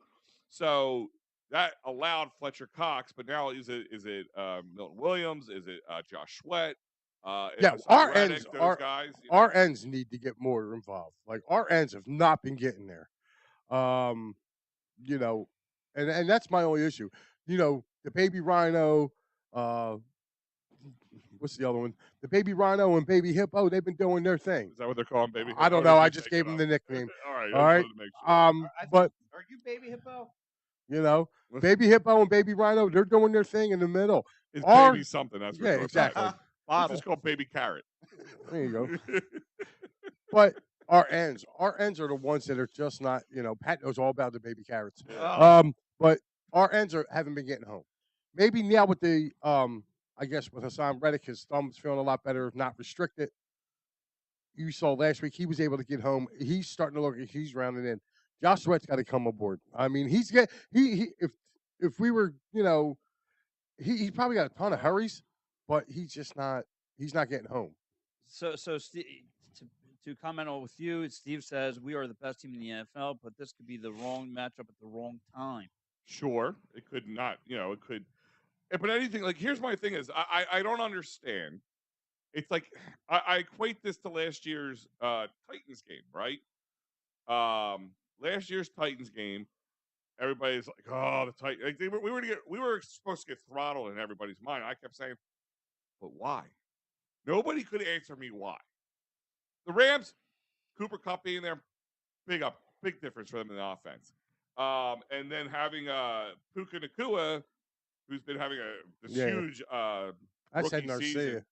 So that allowed Fletcher Cox. But now is it Milton Williams? Is it Josh Sweat? Yeah, guys. Our ends need to get more involved. Like our ends have not been getting there. And that's my only issue. The Baby Rhino. What's the other one? The Baby Rhino and Baby Hippo. They've been doing their thing. Is that what they're calling Baby Hippo? I don't know. I just gave them the nickname. All right. All right. But are you Baby Hippo? Baby Hippo and Baby Rhino, they're doing their thing in the middle. It's baby something. That's yeah, exactly. It's just called Baby Carrot. There you go. But our ends are the ones that are just not. Pat knows all about the baby carrots. But our ends haven't been getting home. Maybe now with the I guess with Hassan Reddick, his thumb's feeling a lot better, not restricted. You saw last week he was able to get home. He's starting to look. He's rounding in. Josh Sweat's got to come aboard. I mean, if we were, he's probably got a ton of hurries, but he's just not. He's not getting home. So Steve, to comment on with you, Steve says we are the best team in the NFL, but this could be the wrong matchup at the wrong time. Sure, it could not. It could. But anything here's my thing is I don't understand. It's like I equate this to last year's Titans game, right? Last year's Titans game, everybody's like, "Oh, the Titans!" We were supposed to get throttled in everybody's mind. I kept saying, "But why?" Nobody could answer me why. The Rams, Cooper Kupp being there, big difference for them in the offense. And then having Puka Nacua, who's been having huge I said Narcia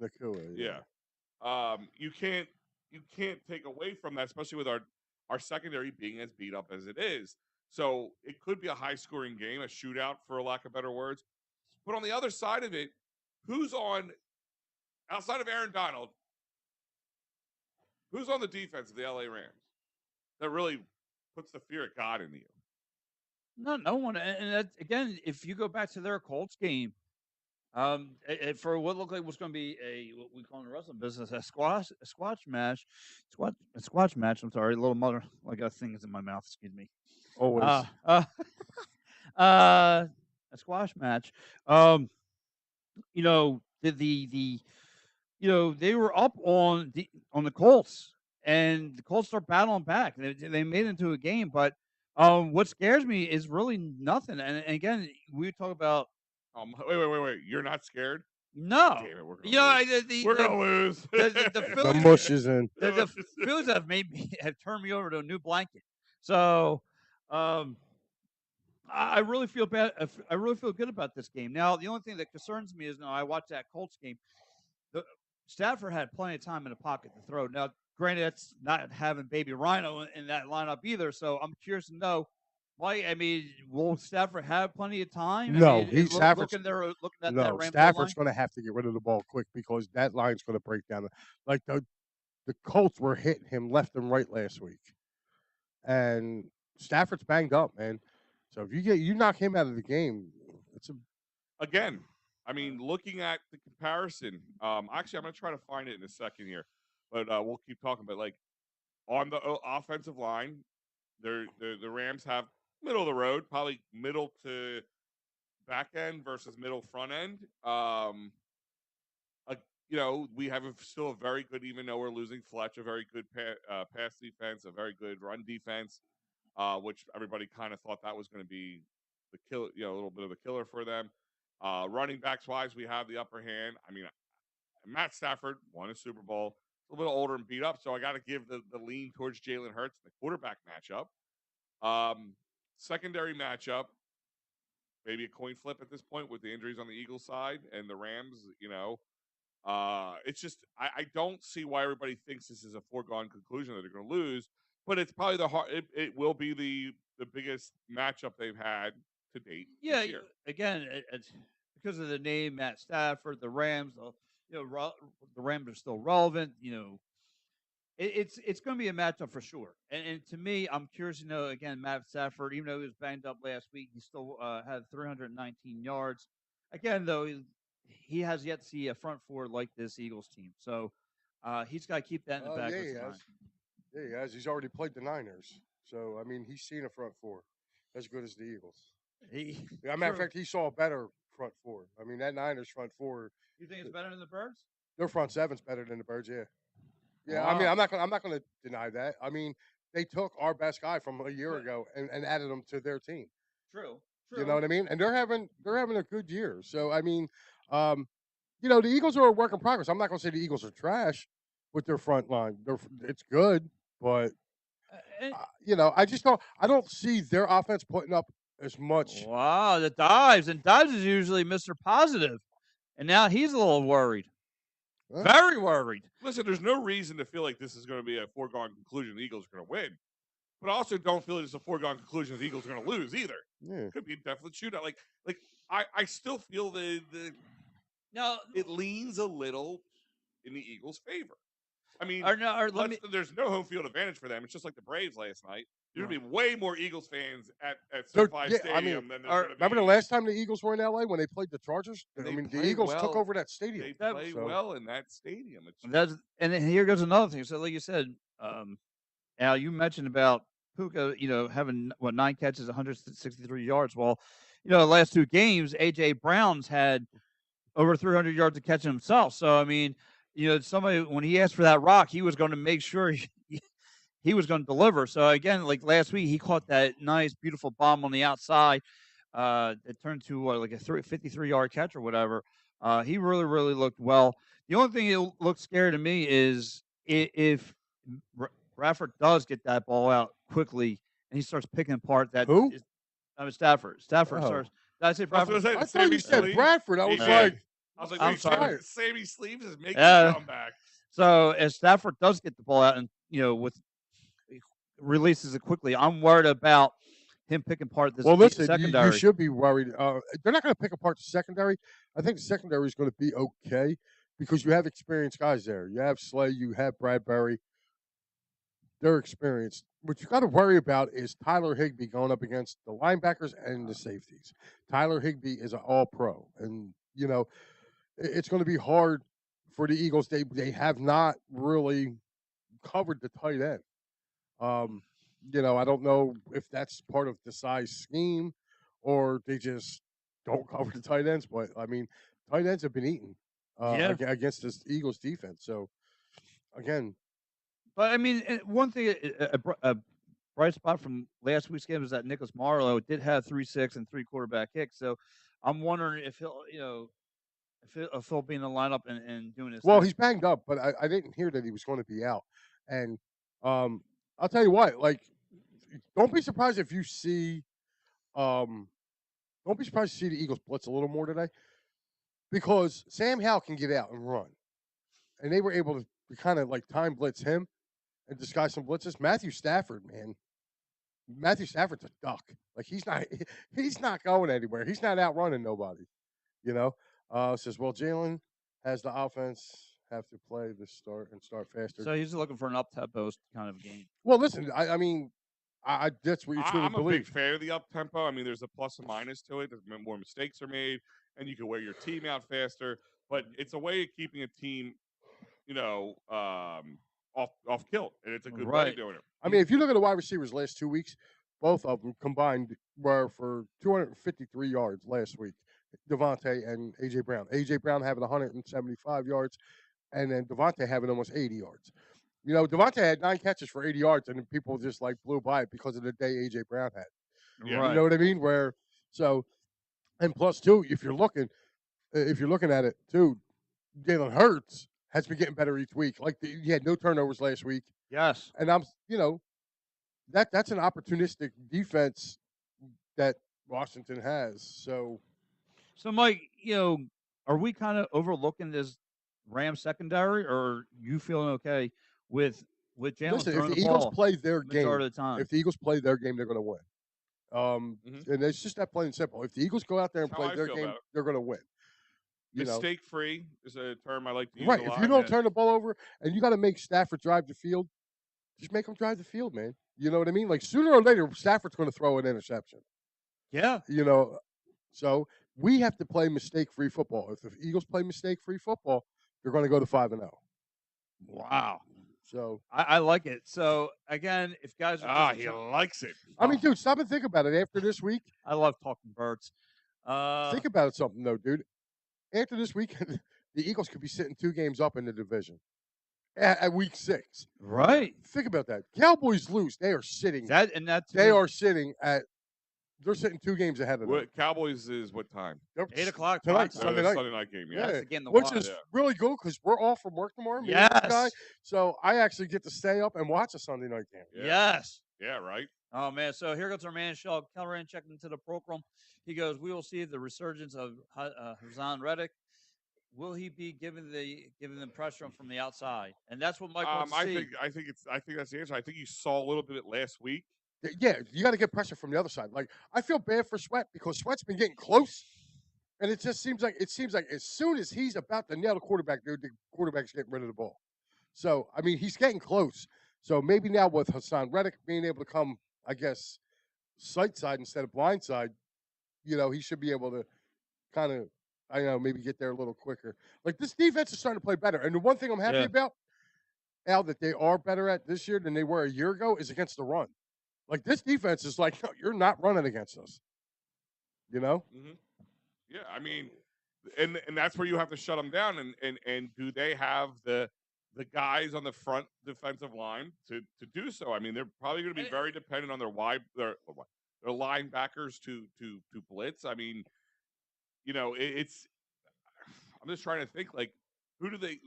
Nacua. Yeah. You can't take away from that, especially with our secondary being as beat up as it is. So it could be a high scoring game, a shootout for lack of better words. But on the other side of it, who's on outside of Aaron Donald? Who's on the defense of the LA Rams that really puts the fear of God into you? No one. And that, again, if you go back to their Colts game, for what looked like was going to be what we call in the wrestling business a squash match. I'm sorry, little mother, I got things in my mouth. Excuse me. Always. A squash match. They were up on the Colts, and the Colts start battling back. They made it into a game, but what scares me is really nothing. And again, we talk about. Wait! You're not scared? No. Damn it, we're gonna lose. The Phillies, the mush is in. The Phillies have turned me over to a new blanket. So, I really feel bad. I really feel good about this game. Now, the only thing that concerns me is now I watched that Colts game. The Stafford had plenty of time in the pocket to throw. Now, granted, that's not having Baby Rhino in that lineup either. So I'm curious to know why. I mean, will Stafford have plenty of time? I No, mean, he Stafford's looking at that no, Rams O Stafford's line. gonna have to get rid of the ball quick because that line's gonna break down. Like the Colts were hitting him left and right last week, and Stafford's banged up, man. So if you knock him out of the game, it's a Again, I mean, looking at the comparison, actually, I'm gonna try to find it in a second here, but we'll keep talking. But like on the offensive line, the Rams have middle of the road, probably middle to back end versus middle front end. Uh, we have still a very good, even though we're losing Fletch, a very good pass defense, a very good run defense, which everybody kind of thought that was going to be the kill, a little bit of a killer for them. Running backs wise, we have the upper hand. I mean, Matt Stafford won a Super Bowl, a little bit older and beat up, so I got to give the lean towards Jalen Hurts, the quarterback matchup. Um, Secondary matchup, maybe a coin flip at this point with the injuries on the Eagles side and the Rams. It's just I don't see why everybody thinks this is a foregone conclusion that they're going to lose, but it's probably the hard. It will be the biggest matchup they've had to date Yeah, this year. again, it's because of the name Matt Stafford, the Rams. The Rams are still relevant. It's going to be a matchup for sure. And to me, I'm curious to know again, Matt Stafford, even though he was banged up last week, he still had 319 yards. Again, though, he has yet to see a front four like this Eagles team. So he's got to keep that in the back yeah, of he his mind. has. Yeah, he has. He's already played the Niners, so I mean, he's seen a front four as good as the Eagles. Yeah, matter of True. fact, he saw a better front four. I mean, that Niners front four, You think it's better than the Birds? their front seven's better than the Birds. Yeah, yeah. I mean, Wow. I'm not gonna deny that. I mean, they took our best guy from a year But ago and added him to their team. true, You know true. what I mean? And they're having a good year. So I mean, um, the Eagles are a work in progress. I'm not gonna say the Eagles are trash with their front line. It's good, but And I just don't. I don't see their offense putting up as much. wow, the dives. And dives is usually Mr. Positive. And now he's a little worried. Huh? Very worried. Listen, there's no reason to feel like this is going to be a foregone conclusion. The Eagles are going to win, but I also don't feel it's a foregone conclusion the Eagles are going to lose either. Yeah. Could be a definite shootout. Like I still feel the No, it leans a little in the Eagles' favor. I mean, or no, or let me. there's no home field advantage for them. It's just like the Braves last night. There's gonna be way more Eagles fans at SoFi Yeah. I mean, Stadium than there's Or gonna remember the be. last time the Eagles were in LA when they played the Chargers? And I they mean, the play Eagles took well. over that stadium. They That, play So well in that stadium. It's just that's and then here goes another thing. So, like you said, Al, you mentioned about Puka, having what 9 catches, 163 yards. Well, the last 2 games, AJ Brown's had over 300 yards of catching himself. So, I mean, somebody when he asked for that rock, he was going to make sure he was going to deliver. So again, like last week, he caught that nice, beautiful bomb on the outside. It turned to like a 53-yard catch or whatever. He really, really looked well. The only thing that looked scary to me is if Bradford does get that ball out quickly and he starts picking apart that. who? I mean, Stafford. Stafford Oh, starts. Did I say I was gonna Bradford? say I the thought you Sammy said Sleeve. Bradford. I He was Yeah. did. like, I was like, I'm wait, sorry. Sammy Sleeves is making a Yeah. comeback. So if Stafford does get the ball out and with releases it quickly, I'm worried about him picking apart this well, listen, you secondary. should be worried. They're not going to pick apart the secondary. I think the secondary is going to be okay because you have experienced guys there. You have Slay, you have Bradbury. They're experienced. What you got to worry about is Tyler Higbee going up against the linebackers and the safeties. Tyler Higbee is an All Pro, and it's going to be hard for the Eagles. They have not really covered the tight end. Um, I don't know if that's part of the size scheme or they just don't cover the tight ends. But I mean, tight ends have been eaten Yeah. against this Eagles defense. So again, But I mean, one thing, a bright spot from last week's game was that Nicholas Marlowe did have 3 6 and 3 quarterback kicks. So I'm wondering if if he'll be in the lineup and doing his well, thing. he's banged up, but I didn't hear that he was going to be out. And I'll tell you what, like, don't be surprised if you see Don't be surprised to see the Eagles blitz a little more today because Sam Howell can get out and run, and they were able to kind of like time blitz him and disguise some blitzes. Matthew Stafford, man, Matthew Stafford's a duck. Like he's not going anywhere. He's not outrunning nobody. You know. Says well, Jalen has the offense have to play the start and start faster. So he's looking for an up tempo kind of game. Well, listen, I mean, that's what you truly I'm a big believe. fan of the up tempo. I mean, there's a plus and minus to it. More mistakes are made, and you can wear your team out faster. But it's a way of keeping a team, off kilt, and it's a good way of Right. doing it. I mean, if you look at the wide receivers last 2 weeks, both of them combined were for 253 yards last week. Devontae and AJ Brown. AJ Brown having 175 yards, and then Devontae having almost 80 yards. You know, Devontae had 9 catches for 80 yards, and then people just like blew by it because of the day AJ Brown had. Yeah. You know Right. what I mean? Where so, and plus two, if you're looking at it too, Jalen Hurts has been getting better each week. Like he had no turnovers last week, Yes. and that's an opportunistic defense that Washington has. So So, Mike, are we kind of overlooking this Rams secondary, or you feeling okay with Jalen listen, if throwing the the Eagles ball play their game, majority of the time? if the Eagles play their game, they're going to win. Mhm. And it's just that plain and simple. If the Eagles go out there and That's how play I their feel game, about it. they're going to win. You know, Mistake free is a term I like to use a right? If you lot. don't Yeah. turn the ball over and you got to make Stafford drive the field, just make him drive the field, man. You know what I mean? Like sooner or later, Stafford's going to throw an interception. Yeah. So we have to play mistake-free football. If the Eagles play mistake-free football, they're going to go to 5-0. Wow. So I like it. So again, if guys are just He likes it. I mean, dude, stop and think about it. After this week, I love talking birds. think about it something though, dude. After this weekend, the Eagles could be sitting 2 games up in the division at week 6. Right. Think about that. Cowboys lose. They are sitting. That They too. are sitting at. They're sitting 2 games ahead of them. What Cowboys is what time? They're 8 o'clock tonight, prime time. Sunday night. Sunday night game. Yeah. That's the game to Which watch. is Yeah. really good because we're off from work tomorrow. Me and this guy. Yes. So I actually get to stay up and watch a Sunday night game. Yeah. Yes. Yeah. Right. Oh man! So here goes our man Shaw Kelleran checking into the program. He goes, "We will see the resurgence of Hassan Reddick. Will he be given the pressure from the outside?" And that's what Mike wants to see. I think that's the answer. I think you saw a little bit of it last week. Yeah, you got to get pressure from the other side. Like I feel bad for Sweat because Sweat's been getting close, and it just seems like as soon as he's about to nail the quarterback, dude, the quarterback's getting rid of the ball. So I mean, he's getting close. So maybe now with Hassan Reddick being able to come, I guess, sight side instead of blind side, he should be able to kind of, I don't know, maybe get there a little quicker. Like this defense is starting to play better. And the one thing I'm happy Yeah. about, Al, that they are better at this year than they were a year ago is against the run. Like this defense is like, no, you're not running against us. You know? Mm-hmm. Yeah. I mean, and that's where you have to shut them down. And do they have the guys on the front defensive line to do so? I mean, they're probably going to be very dependent on their linebackers to blitz. I mean, it's. I'm just trying to think like who do they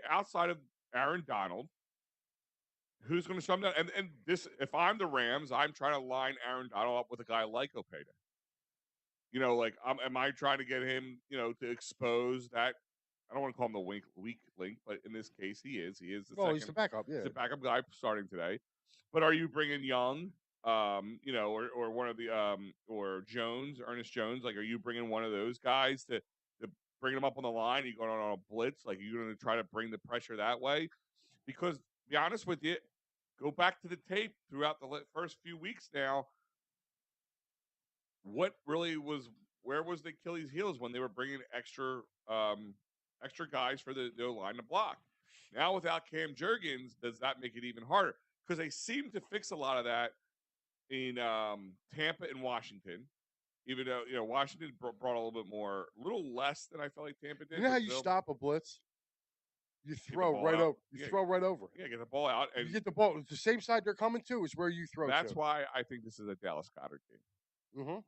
outside of Aaron Donald. Who's going to shut them down? And this, if I'm the Rams, I'm trying to line Aaron Donald up with a guy like Opeda. Like, am I trying to get him, to expose that? I don't want to call him the weak link, but in this case, he is. He is the Well, second. he's the backup, yeah. He's the backup guy starting today. But are you bringing Young, or one of the, or Jones, Ernest Jones? Like, are you bringing one of those guys to bring him up on the line? Are you going on a blitz? Like, are you going to try to bring the pressure that way? Because, to be honest with you, go back to the tape throughout the first few weeks now. What really was where was the Achilles heels when they were bringing extra guys for the line to block? Now without Cam Jurgens, does that make it even harder? Because they seem to fix a lot of that in Tampa and Washington. Even though Washington brought a little bit more, a little less than I felt like Tampa did. You know but how you still, stop a blitz? You the throw ball right out. over. You throw right over. Yeah, get the ball out, You and get the ball. The same side they're coming to is where you throw that's to. why I think this is a Dallas Goddard game. Mm-hmm.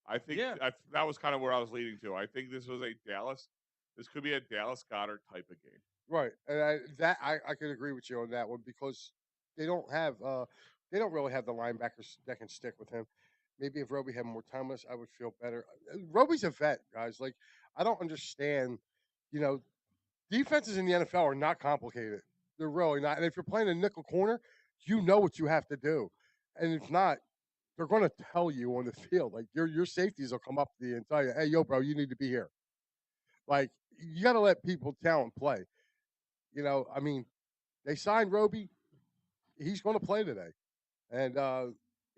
I think Yeah. that was kind of where I was leading to. I think this was a Dallas. This could be a Dallas Goddard type of game. Right, and I could agree with you on that one because they don't really have the linebackers that can stick with him. maybe if Roby had more time with us, I would feel better. Roby's a vet, guys. Like, I don't understand. You know, defenses in the NFL are not complicated. They're really not. And if you're playing a nickel corner, you know what you have to do. And if not, they're going to tell you on the field. Like your safeties will come up to you and tell you, "Hey, yo, bro, you need to be here." Like you got to let people talent play. I mean, they signed Roby. He's going to play today, and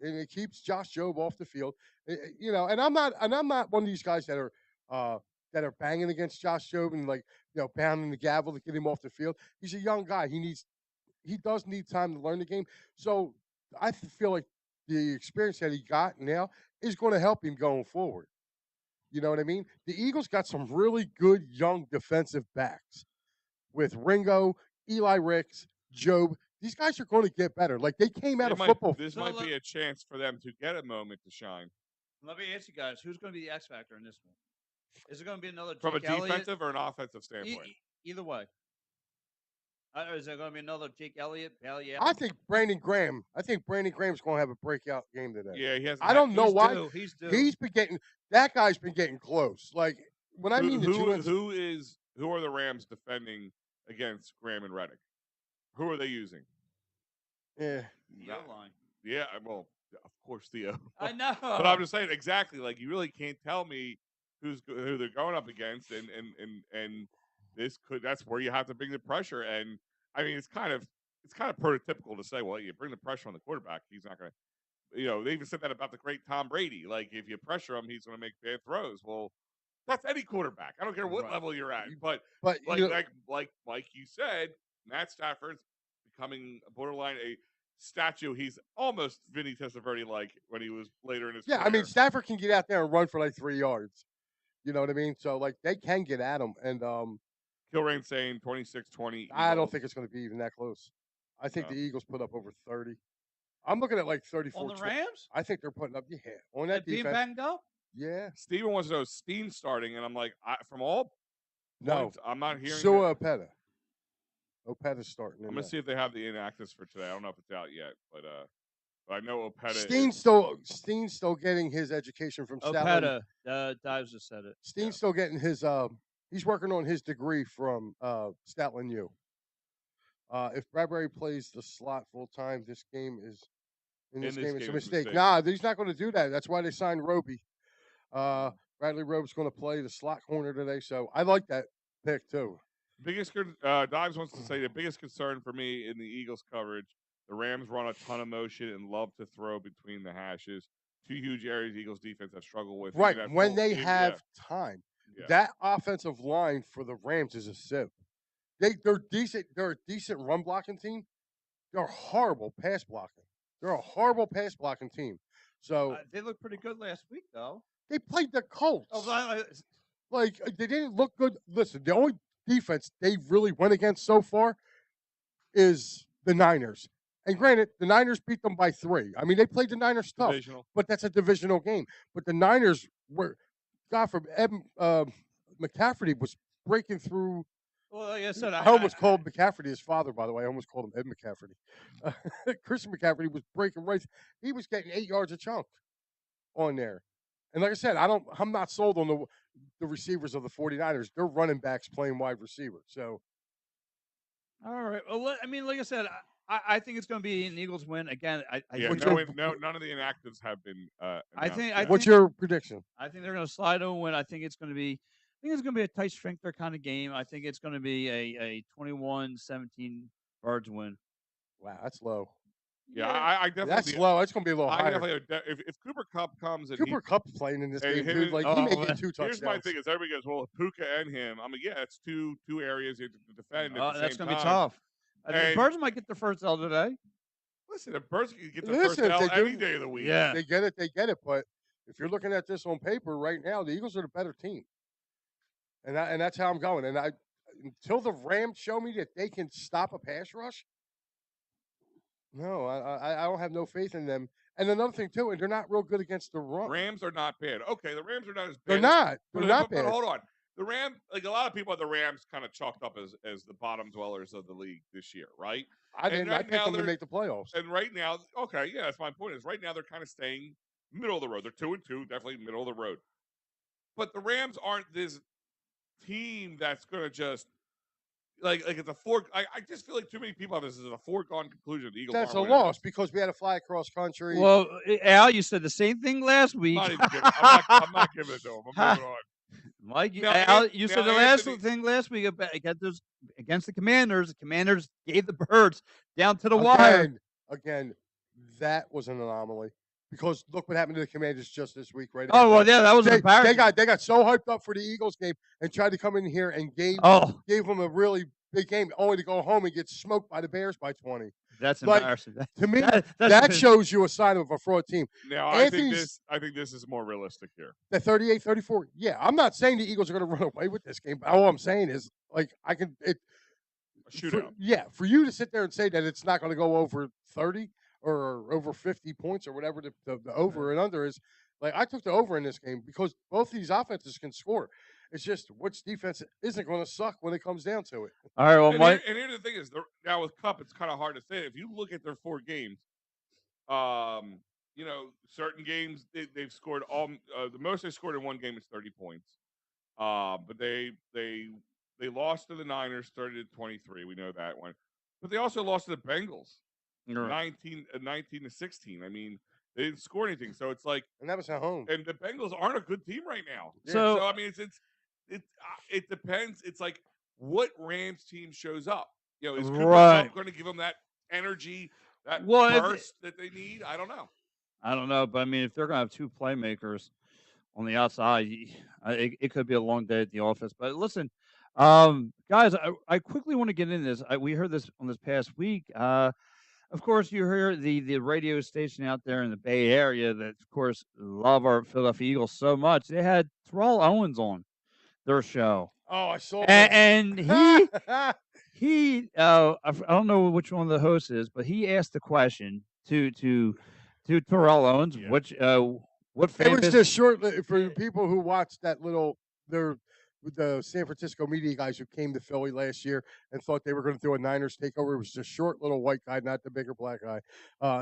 it keeps Josh Jobe off the field. And I'm not one of these guys uh, that are banging against Josh Jobe and like pounding the gavel to get him off the field. He's a young guy. He does need time to learn the game. So I feel like the experience that he got now is going to help him going forward. You know what I mean? The Eagles got some really good young defensive backs with Ringo, Eli Ricks, Job. These guys are going to get better. Like they came out It of might football. this might be a chance for them to get a moment to shine. Let me ask you guys, who's going to be the X factor in this one? Is it going to be another From a Jake Elliott? defensive or an offensive standpoint? Either way. Is there going to be another Jake Elliott, Bailey I Allen? think Brandon Graham's going to have a breakout game today. Yeah, he hasn't. I don't know why. He's due. He's been getting that guy's been getting close. Like when I mean who are the Rams defending against Graham and Reddick? Who are they using? Yeah, the O-line. Yeah, well, of course the I know, but I'm just saying exactly. Like you really can't tell me who they're going up against, and that's where you have to bring the pressure. And I mean, it's kind of prototypical to say, well, you bring the pressure on the quarterback, he's not going to. They even said that about the great Tom Brady. Like if you pressure him, he's going to make bad throws. Well, that's any quarterback. I don't care what level you're at. But like Mike, you said, Matt Stafford's becoming borderline a statue. He's almost Vinny Testaverde like when he was later in his career. I mean Stafford can get out there and run for like 3 yards. You know what I mean? So like they can get at him, and Kilrain saying 26-20. I don't think it's going to be even that close. I think the Eagles put up over 30. I'm looking at like 34. On the Rams? I think they're putting up on that defense. Being back and go? Yeah. Steven wants to know Steen starting, and I'm like, from all points, I'm not hearing. Sua Opeta. Opeta's starting. I'm gonna see if they have the inactives for today. I don't know if it's out yet, but I know Opeta. Steen's still getting his education from Opeta. Dives just said it. Steen's still getting his. He's working on his degree from Statland U. If Bradbury plays the slot full time, this game is it's a mistake. Nah, he's not going to do that. That's why they signed Roby. Bradley Robe's going to play the slot corner today, so I like that pick too. Dives wants to say the biggest concern for me in the Eagles coverage, the Rams run a ton of motion and love to throw between the hashes. Two huge areas Eagles defense have struggled with. Right, when they have time. Yeah. That offensive line for the Rams is a sieve. They're decent. They're a decent run blocking team. They're horrible pass blocking. They're a horrible pass blocking team. So they looked pretty good last week, though. They played the Colts. Like they didn't look good. Listen, the only defense they really went against so far is the Niners. And granted, the Niners beat them by 3. I mean, they played the Niners tough, but that's a divisional game. But the Niners were, God forbid, McCaffrey was breaking through. Well, like I said, I almost called McCaffrey his father, by the way. I almost called him Ed McCaffrey. Christian McCaffrey was breaking right. He was getting 8 yards a chunk on there. And like I said, I'm not sold on the receivers of the 49ers. They're running backs playing wide receiver. So, all right. Well, I mean, like I said, I think it's going to be an Eagles win again. None of the inactives have been. What's your prediction? I think they're going to slide over win. I think it's going to be a tight sphincter kind of game. I think it's going to be a 21-17 Birds win. Wow, that's low. Yeah, I definitely. That's low. It's going to be a little higher. If Cooper Kupp comes and Kupp's playing in this game, dude, like he may get 2 touchdowns. Here's my thing: is everybody goes, well, Puka and him. I mean, yeah, it's two areas to defend. That's going to be tough. The Birds might get their first L today. Listen, if Birds can get their first L any day of the week, yeah, they get it. They get it. But if you're looking at this on paper right now, the Eagles are the better team, and that's how I'm going. And until the Rams show me that they can stop a pass rush. No, I don't have no faith in them. And another thing too, and they're not real good against the run. Rams are not bad. Okay, the Rams are not as bad. They're not. They're not bad. But hold on, the Rams, like a lot of people, have the Rams kind of chalked up as the bottom dwellers of the league this year, right? I didn't. I picked them to make the playoffs. And right now, okay, yeah, that's my point. Is right now they're kind of staying, middle of the road. They're 2-2, definitely middle of the road. But the Rams aren't this team that's going to just like it's a four. I just feel like too many people have this as a foregone conclusion. The Eagles That's aren't a winning loss this. because we had to fly across country. Well, Al, you said the same thing last I'm week. not even giving. I'm not giving it to him. I'm moving on. Mike, Now, Al, you now said the last Anthony. thing last week against the Commanders. The Commanders gave the Birds down to the wire. Again, that was an anomaly because look what happened to the Commanders just this week, right Oh after well, that. yeah, that was embarrassing. They got so hyped up for the Eagles game and tried to come in here and Oh, gave them a really big game, only to go home and get smoked by the Bears by 20. that's Like embarrassing. to me, That's that shows you a sign of a fraud team. Now Anthony's I think this is more realistic here. the 38-34. Yeah, I'm not saying the Eagles are going to run away with this game, but all I'm saying is like I can it A shootout. for you to sit there and say that it's not going to go over 30 or over 50 points or whatever the over and under is, like I took the over in this game because both these offenses can score. It's just which defense isn't going to suck when it comes down to it. all right. Well, And Mike, here's the thing is, now with Cup, it's kind of hard to say. If you look at their 4 games, certain games they've scored all. The most they scored in one game is 30 points. But they lost to the Niners 30-23. We know that one. But they also lost to the Bengals you're right. 19-16. I mean, they didn't score anything. So it's like, And that was at home. and the Bengals aren't a good team right now. So- So I mean, it depends. It's like what Rams team shows up. Is Cooper Right. Kupp going to give them that energy, that Well, burst that they need? I don't know. I don't know, but I mean, if they're gonna have two playmakers on the outside, it could be a long day at the office. But listen, guys, I quickly want to get into this. We heard this on this past week. Of course, you hear the radio station out there in the Bay Area that, of course, love our Philadelphia Eagles so much. They had Terrell Owens on their show, Oh, I saw that. and I don't know which one of the hosts is, but he asked the question to Terrell Owens, Yeah. which what It famous was just short for people who watched that little the San Francisco media guys who came to Philly last year and thought they were going to do a Niners takeover. It was just short little white guy, not the bigger black guy.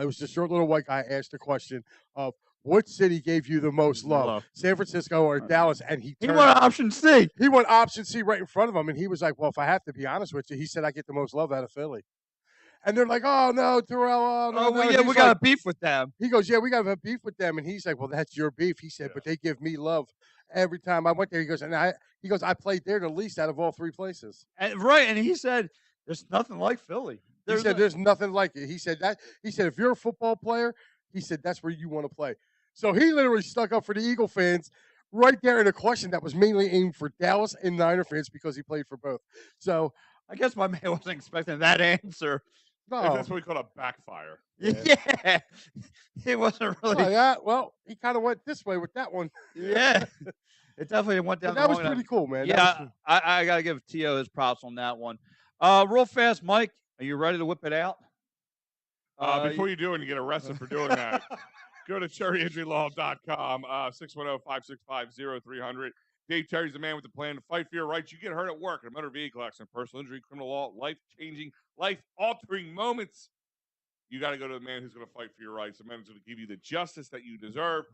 It was just short little white guy asked the question of what city gave you the most love, San Francisco or Dallas? And he went option C. He went option C right in front of him, and he was like, "Well, if I have to be honest with you," he said, "I get the most love out of Philly." And they're like, "Oh no, Terrell! Oh no, Oh, no." well, And yeah, he's we got like- a beef with them. He goes, "Yeah, we got to have beef with them." And he's like, "Well, that's your beef." He said, Yeah. "But they give me love every time I went there." He goes, I played there the least out of all 3 places. And right, and he said, "There's nothing like Philly." He said, "There's nothing like it." He said, if you're a football player, he said, that's where you want to play. So he literally stuck up for the Eagle fans right there in a question that was mainly aimed for Dallas and Niner fans because he played for both. So I guess my man wasn't expecting that answer. no, That's what we call a backfire. Yeah, it wasn't really. well, he kind of went this way with that one. Yeah, it definitely went down. But that the was wrong pretty cool, man. Yeah, I gotta give T.O. his props on that one. Real fast, Mike, are you ready to whip it out? Before you do and you get arrested for doing that, go to cherryinjurylaw.com, 610-565-0300. Dave Terry's the man with the plan to fight for your rights. You get hurt at work, in a motor vehicle accident, personal injury, criminal law, life-changing, life-altering moments. You got to go to the man who's going to fight for your rights. The man who's going to give you the justice that you deserve.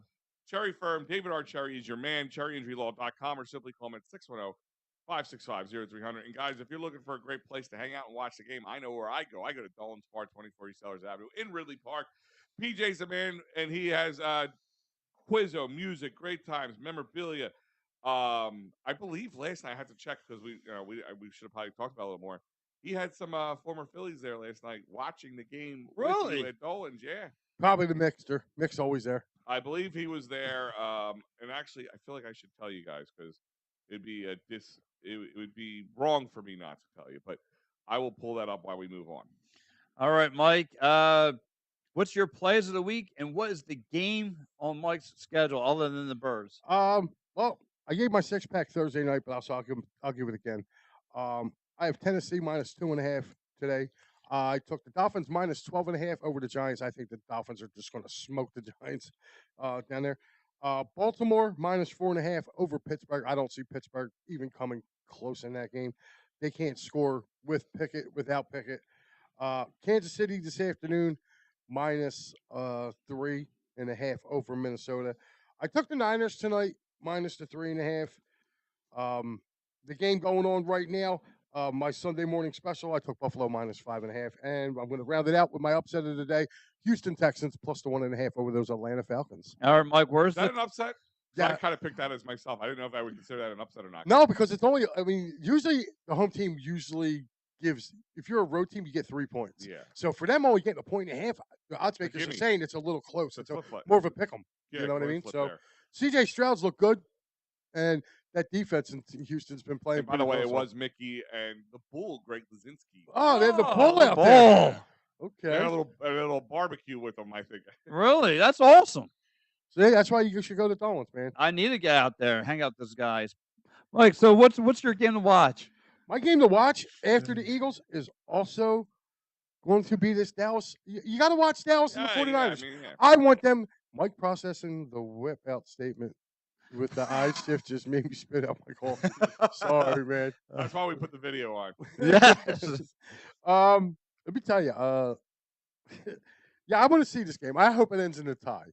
Cherry Firm, David R. Cherry is your man, cherryinjurylaw.com, or simply call him at 610-565-0300. And guys, if you're looking for a great place to hang out and watch the game, I know where I go. I go to Dolan's Bar, 24 East Sellers Avenue in Ridley Park. PJ's the man, and he has Quizzo, music, great times, memorabilia. I believe last night I had to check because we should have probably talked about it a little more. He had some former Phillies there last night watching the game Really? with you at Dolan's. Yeah, Probably the mixer. Mick's always there. I believe he was there. And actually, I feel like I should tell you guys because it'd be it would be wrong for me not to tell you. But I will pull that up while we move on. All right, Mike. What's your plays of the week, and what is the game on Mike's schedule other than the Birds? Well, I gave my 6-pack Thursday night, but I'll give it again. I have Tennessee minus 2.5 today. I took the Dolphins minus 12.5 over the Giants. I think the Dolphins are just going to smoke the Giants down there. Baltimore minus 4.5 over Pittsburgh. I don't see Pittsburgh even coming close in that game. They can't score with Pickett, without Pickett. Kansas City this afternoon minus 3 3.5 over Minnesota. I took the Niners tonight minus the 3.5. The game going on right now, my Sunday morning special, I took Buffalo minus 5.5, and I'm going to round it out with my upset of the day: Houston Texans plus the 1.5 over those Atlanta Falcons. All right, Mike, Is where's that the an upset? So I Yeah, kind of picked that as myself. I didn't know if I would consider that an upset or not. no, because it's only. I mean, usually the home team usually gives. If you're a road team, you get 3 points. Yeah. So for them only getting 1.5, the odds makers are gimme. saying it's a little close. It's It's a flip. more of a pick 'em. Yeah, You know what I coin mean? flip So there. CJ Stroud's look good, and that defense in Houston's been playing And by pretty the way, well. it So. was Mickey and the Bull, Greg Lazinski. Oh, they had the Oh, bull the out there. ball. They had Okay. a little barbecue with them, I think. Really? That's awesome. See, that's why you should go to Dolan's, man. I need to get out there, hang out with those guys. Mike, so what's your game to watch? My game to watch after the Eagles is also going to be this Dallas. You got to watch Dallas and the 49ers. Yeah. I want them. Mike processing the whip out statement with the eye shift just made me spit out my coffee. Sorry, man. That's why we put the video on. Yes. Let me tell you. Yeah, I want to see this game. I hope it ends in a tie.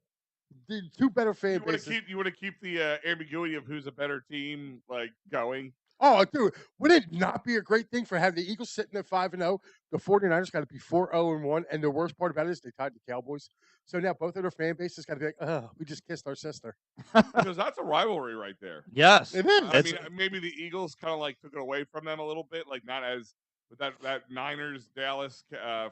The two better fan bases. You want to keep the ambiguity of who's a better team like going. Oh, dude, would it not be a great thing for having the Eagles sitting at 5-0? The 49ers got to be 4-0-1, and the worst part about it is they tied the Cowboys. So now both of their fan bases got to be like, "Oh, we just kissed our sister." Because that's a rivalry right there. Yes. It is. I mean, maybe the Eagles kind of like took it away from them a little bit, like not as with that Niners Dallas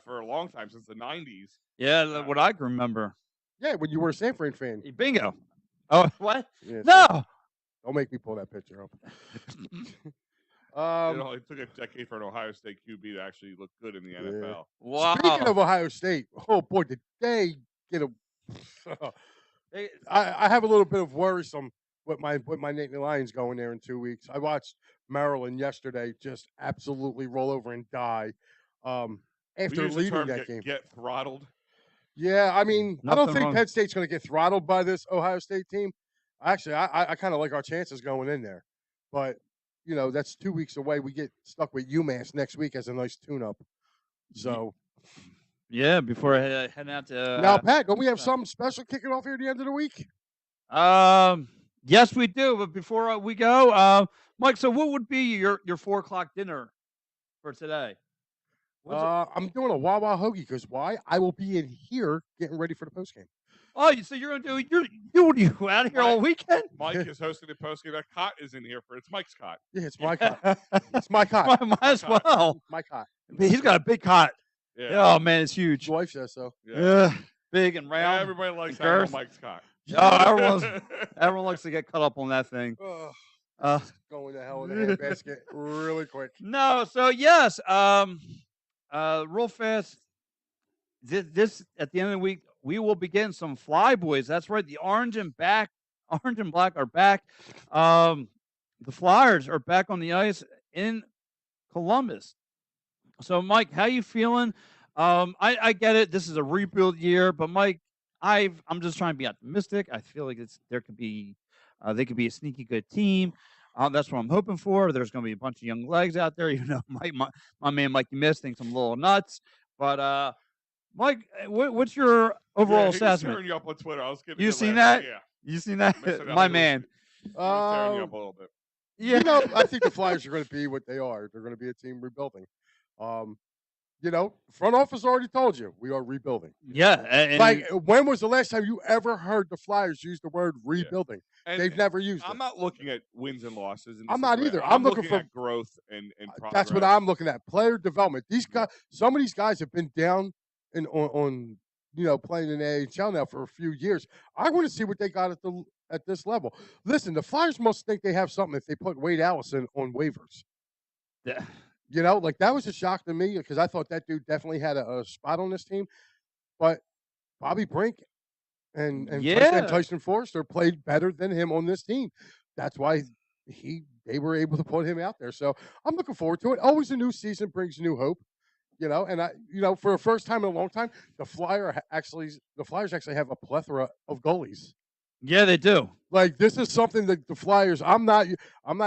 for a long time since the '90s. Yeah, what I can remember. Yeah, when you were a San Fran fan. Bingo. Oh, what? Yeah, No. Don't make me pull that picture up. It took a decade for an Ohio State QB to actually look good in the NFL. Wow. Speaking of Ohio State, oh boy, did they get a? I have a little bit of worrisome with my Nittany Lions going there in 2 weeks. I watched Maryland yesterday just absolutely roll over and die after leading that game. Get throttled. Yeah, I mean, I don't think wrong. Penn State's going to get throttled by this Ohio State team. Actually, I kind of like our chances going in there, but that's 2 weeks away. We get stuck with UMass next week as a nice tune-up. So yeah, before heading out to now, Pat, don't we have something special kicking off here at the end of the week? Yes, we do. But before we go, Mike, so what would be your 4:00 dinner for today? I'm doing a Wawa hoagie because why? I will be in here getting ready for the post game. Oh, so you're gonna do you out of here all weekend? Mike is hosting the post game. That cot is in here it's Mike's cot. Yeah, it's my cot. It's my cot. Might as well. My cot. He's got a big cot. Yeah. Oh man, it's huge. His wife says so. Yeah. Big and round. Yeah, everybody likes having a Mike's cot. Oh, everyone likes to get cut up on that thing. Going to hell in a handbasket really quick. No, so yes, real fast. This at the end of the week, we will be getting some Flyboys. That's right. The orange and black are back. The Flyers are back on the ice in Columbus. So, Mike, how you feeling? I get it. This is a rebuild year, but Mike, I'm just trying to be optimistic. I feel like they could be a sneaky good team. That's what I'm hoping for. There's going to be a bunch of young legs out there. My man Mikey Miss thinks I'm a little nuts, but Mike, what's your overall assessment? Tearing you up on Twitter. I was getting. You seen that? Yeah. You seen that? My man. Tearing you up a little bit. Yeah. I think the Flyers are going to be what they are. They're going to be a team rebuilding. Front office already told you we are rebuilding. Yeah. Like, when was the last time you ever heard the Flyers use the word rebuilding? Yeah. They've never used it. I'm not looking at wins and losses. I'm not either. I'm looking for at growth and progress. That's what I'm looking at. Player development. These guys, some of these guys have been down on playing in the AHL now for a few years. I want to see what they got at this level. Listen, the Flyers must think they have something if they put Wade Allison on waivers. Yeah. That was a shock to me because I thought that dude definitely had a spot on this team. But Bobby Brink and Tyson Forrester played better than him on this team. That's why they were able to put him out there. So I'm looking forward to it. Always a new season brings new hope. And for the first time in a long time, the Flyers actually have a plethora of goalies. Yeah, they do. Like, this is something that the Flyers. I'm not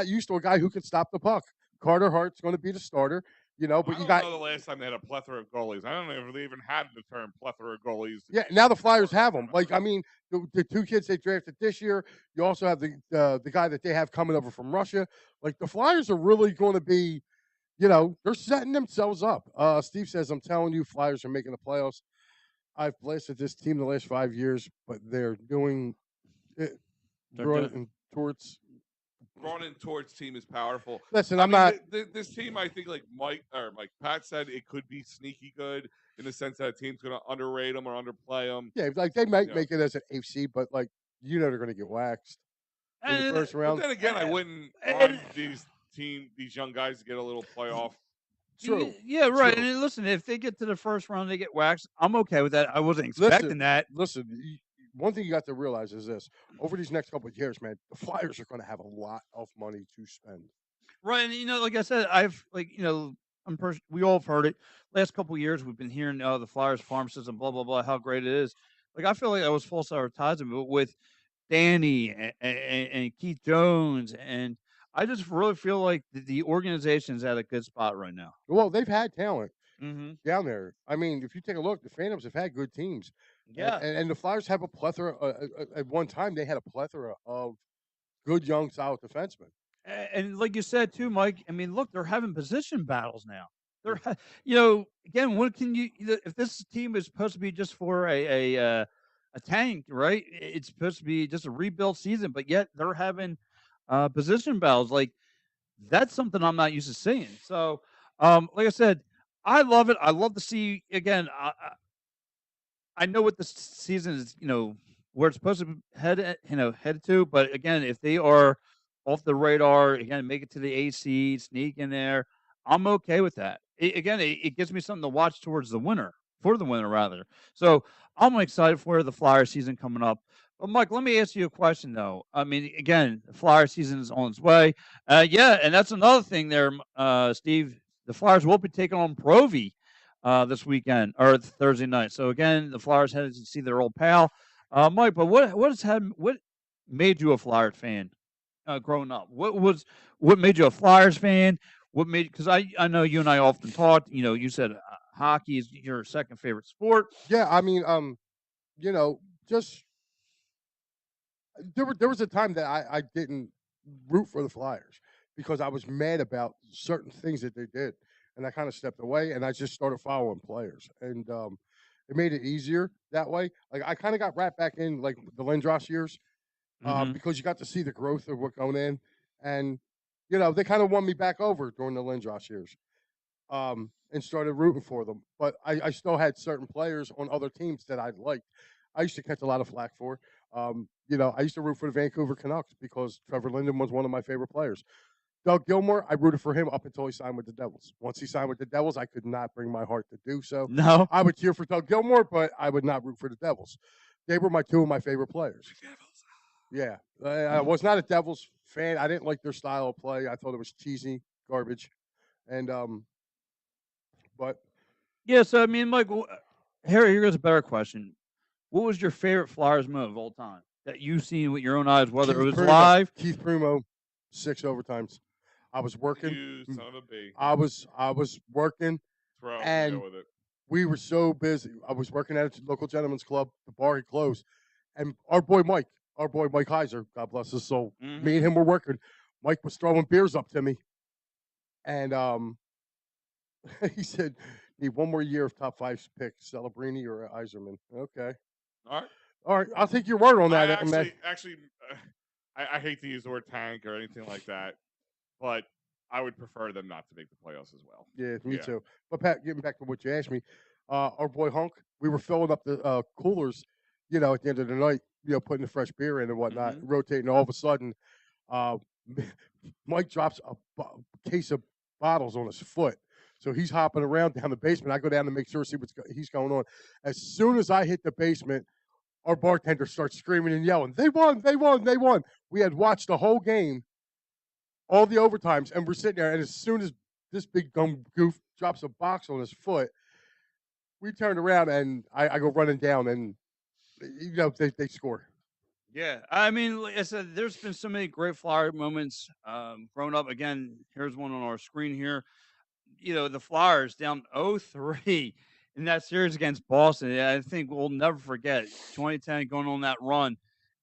used to a guy who can stop the puck. Carter Hart's going to be the starter. But I you don't got know the last time they had a plethora of goalies. I don't know if they even had the term plethora of goalies yeah. Now the as far Flyers as I have them. Like remember. I mean, the two kids they drafted this year. You also have the guy that they have coming over from Russia. Like the Flyers are really going to be. They're setting themselves up. Steve says, "I'm telling you, Flyers are making the playoffs. I've blasted this team the last 5 years, but they're doing it They're doing running towards." Running towards team is powerful. Listen, I I'm mean, not. this team, I think, like Mike Pat said, it could be sneaky good in the sense that a team's going to underrate them or underplay them. Yeah, like they might You know, make it as an AC, but like they're going to get waxed in the and, first but round. then again, I wouldn't and mind these young guys to get a little playoff. True, yeah, right. And true. then listen, if they get to the first round, they get waxed. I'm okay with that. I wasn't Listen, expecting that. listen. One thing you got to realize is this: over these next couple of years, man, the Flyers are going to have a lot of money to spend. Right, and like I said, I've we all have heard it. Last couple years, we've been hearing the Flyers farm system, blah blah blah, how great it is. Like I feel like I was false advertising, but with Danny and Keith Jones, and I just really feel like the organization's at a good spot right now. Well, they've had talent Hmm. down there. I mean, if you take a look, the Phantoms have had good teams, and Yeah, and the Flyers have a plethora. At one time, they had a plethora of good young, solid defensemen. and like you said too, Mike. I mean, look, they're having position battles now. Yeah. Again, what can if this team is supposed to be just for a tank, right? It's supposed to be just a rebuild season, but yet they're having position battles. Like that's something I'm not used to seeing. So, like I said, I love it. I love to see again. I know what this season is, where it's supposed to head to. But again, if they are off the radar, again, make it to the AC, sneak in there, I'm okay with that. It gives me something to watch towards the winter, for the winter rather. So I'm excited for the Flyer season coming up. But Mike, let me ask you a question though. I mean, again, the Flyer season is on its way. Yeah, and that's another thing there, Steve. The Flyers will be taking on Provy this weekend or Thursday night. So again, the Flyers headed to see their old pal, Mike. But what made you a Flyers fan growing up? What made you a Flyers fan? What made because I know you and I often talked. You said hockey is your second favorite sport. Yeah, I mean, just there was a time that I didn't root for the Flyers because I was mad about certain things that they did, and I kind of stepped away and I just started following players, and it made it easier that way. Like I kind of got wrapped back in like the Lindros years Hmm. because you got to see the growth of what going in, and they kind of won me back over during the Lindros years. And started rooting for them. But I still had certain players on other teams that I liked. I used to catch a lot of flack for. I used to root for the Vancouver Canucks because Trevor Linden was one of my favorite players. Doug Gilmore, I rooted for him up until he signed with the Devils. Once he signed with the Devils, I could not bring my heart to do so. No. I would cheer for Doug Gilmore, but I would not root for the Devils. They were my two of my favorite players. Yeah, I was not a Devils fan. I didn't like their style of play. I thought it was cheesy, garbage, and but Yeah. So I mean, Mike, here goes a better question. What was your favorite Flyers move of all time that you've seen with your own eyes, whether it was live? Keith Primo, 6 overtimes. I was working. You son of a b. I was working, Throw it and and go with it. we were so busy. I was working at a local gentleman's club. The bar had closed, and our boy Mike Heiser, God bless his soul, me and Hmm. him were working. Mike was throwing beers up to me, and he said, "Need one more year of top five pick, Celebrini or Iserman." Okay, All right. all right, I'll take your word on I that, man. actually, I hate to use the word tank or anything like that, but I would prefer them not to make the playoffs as well. Yeah, me Yeah. too. But Pat, getting back to what you asked me, our boy Hunk, we were filling up the coolers, at the end of the night, putting the fresh beer in and whatnot, Hmm. rotating. All of a sudden, uh, Mike drops a case of bottles on his foot. So he's hopping around down the basement. I go down to make sure, see he's going on. As soon as I hit the basement, our bartender starts screaming and yelling, "They won! They won! They won!" We had watched the whole game, all the overtimes, and we're sitting there. And as soon as this big dumb goof drops a box on his foot, we turned around and I go running down, and they score. Yeah, I mean, like I said, there's been so many great Flyer moments growing up. Again, here's one on our screen here. the Flyers down 0-3 in that series against Boston. Yeah, I think we'll never forget 2010 going on that run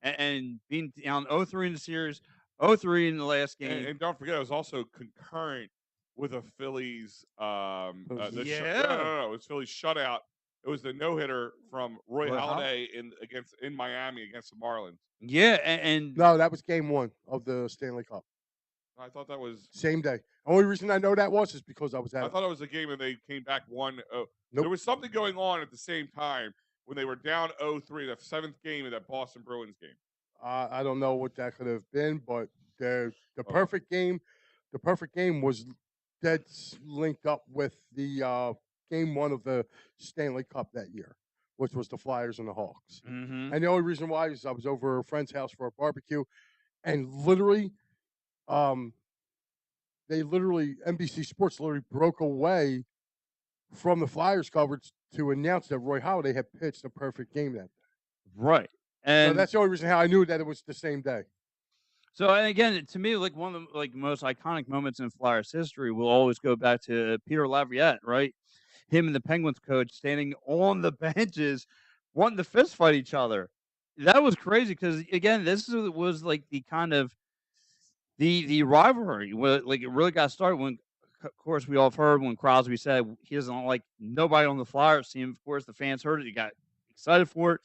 and being down 0-3 in the series, 0-3 in the last And, game. and don't forget, it was also concurrent with a Phillies. No, no, Yeah. no, no. It was Phillies shutout. It was the no hitter from Roy Roy Halladay. Halladay in Miami against the Marlins. Yeah, and No, that was game 1 of the Stanley Cup. I thought that was. Same day. Only reason I know that was is because I was at I it. thought it was a game and they came back one. There Nope. was something going on at the same time when they were down 0-3, the seventh game of that Boston Bruins game. I don't know what that could have been, but the Oh. perfect game, was linked up with the game 1 of the Stanley Cup that year, which was the Flyers and the Hawks. mhm. And the only reason why is I was over a friend's house for a barbecue, and literally, um, NBC Sports literally broke away from the Flyers coverage to announce that Roy Halladay had pitched a perfect game that day. Right. So And that's the only reason how I knew that it was the same day. so, and again, to me, like one of the most iconic moments in Flyers history will always go back to Peter Laviolette, right? Him and the Penguins coach standing on the benches, wanting to fist fight each other. That was crazy because again, was like the kind of the rivalry where like it really got started when, of course, we all have heard when Crosby said he doesn't like nobody on the Flyers team. Of course, the fans heard it, he got excited for it.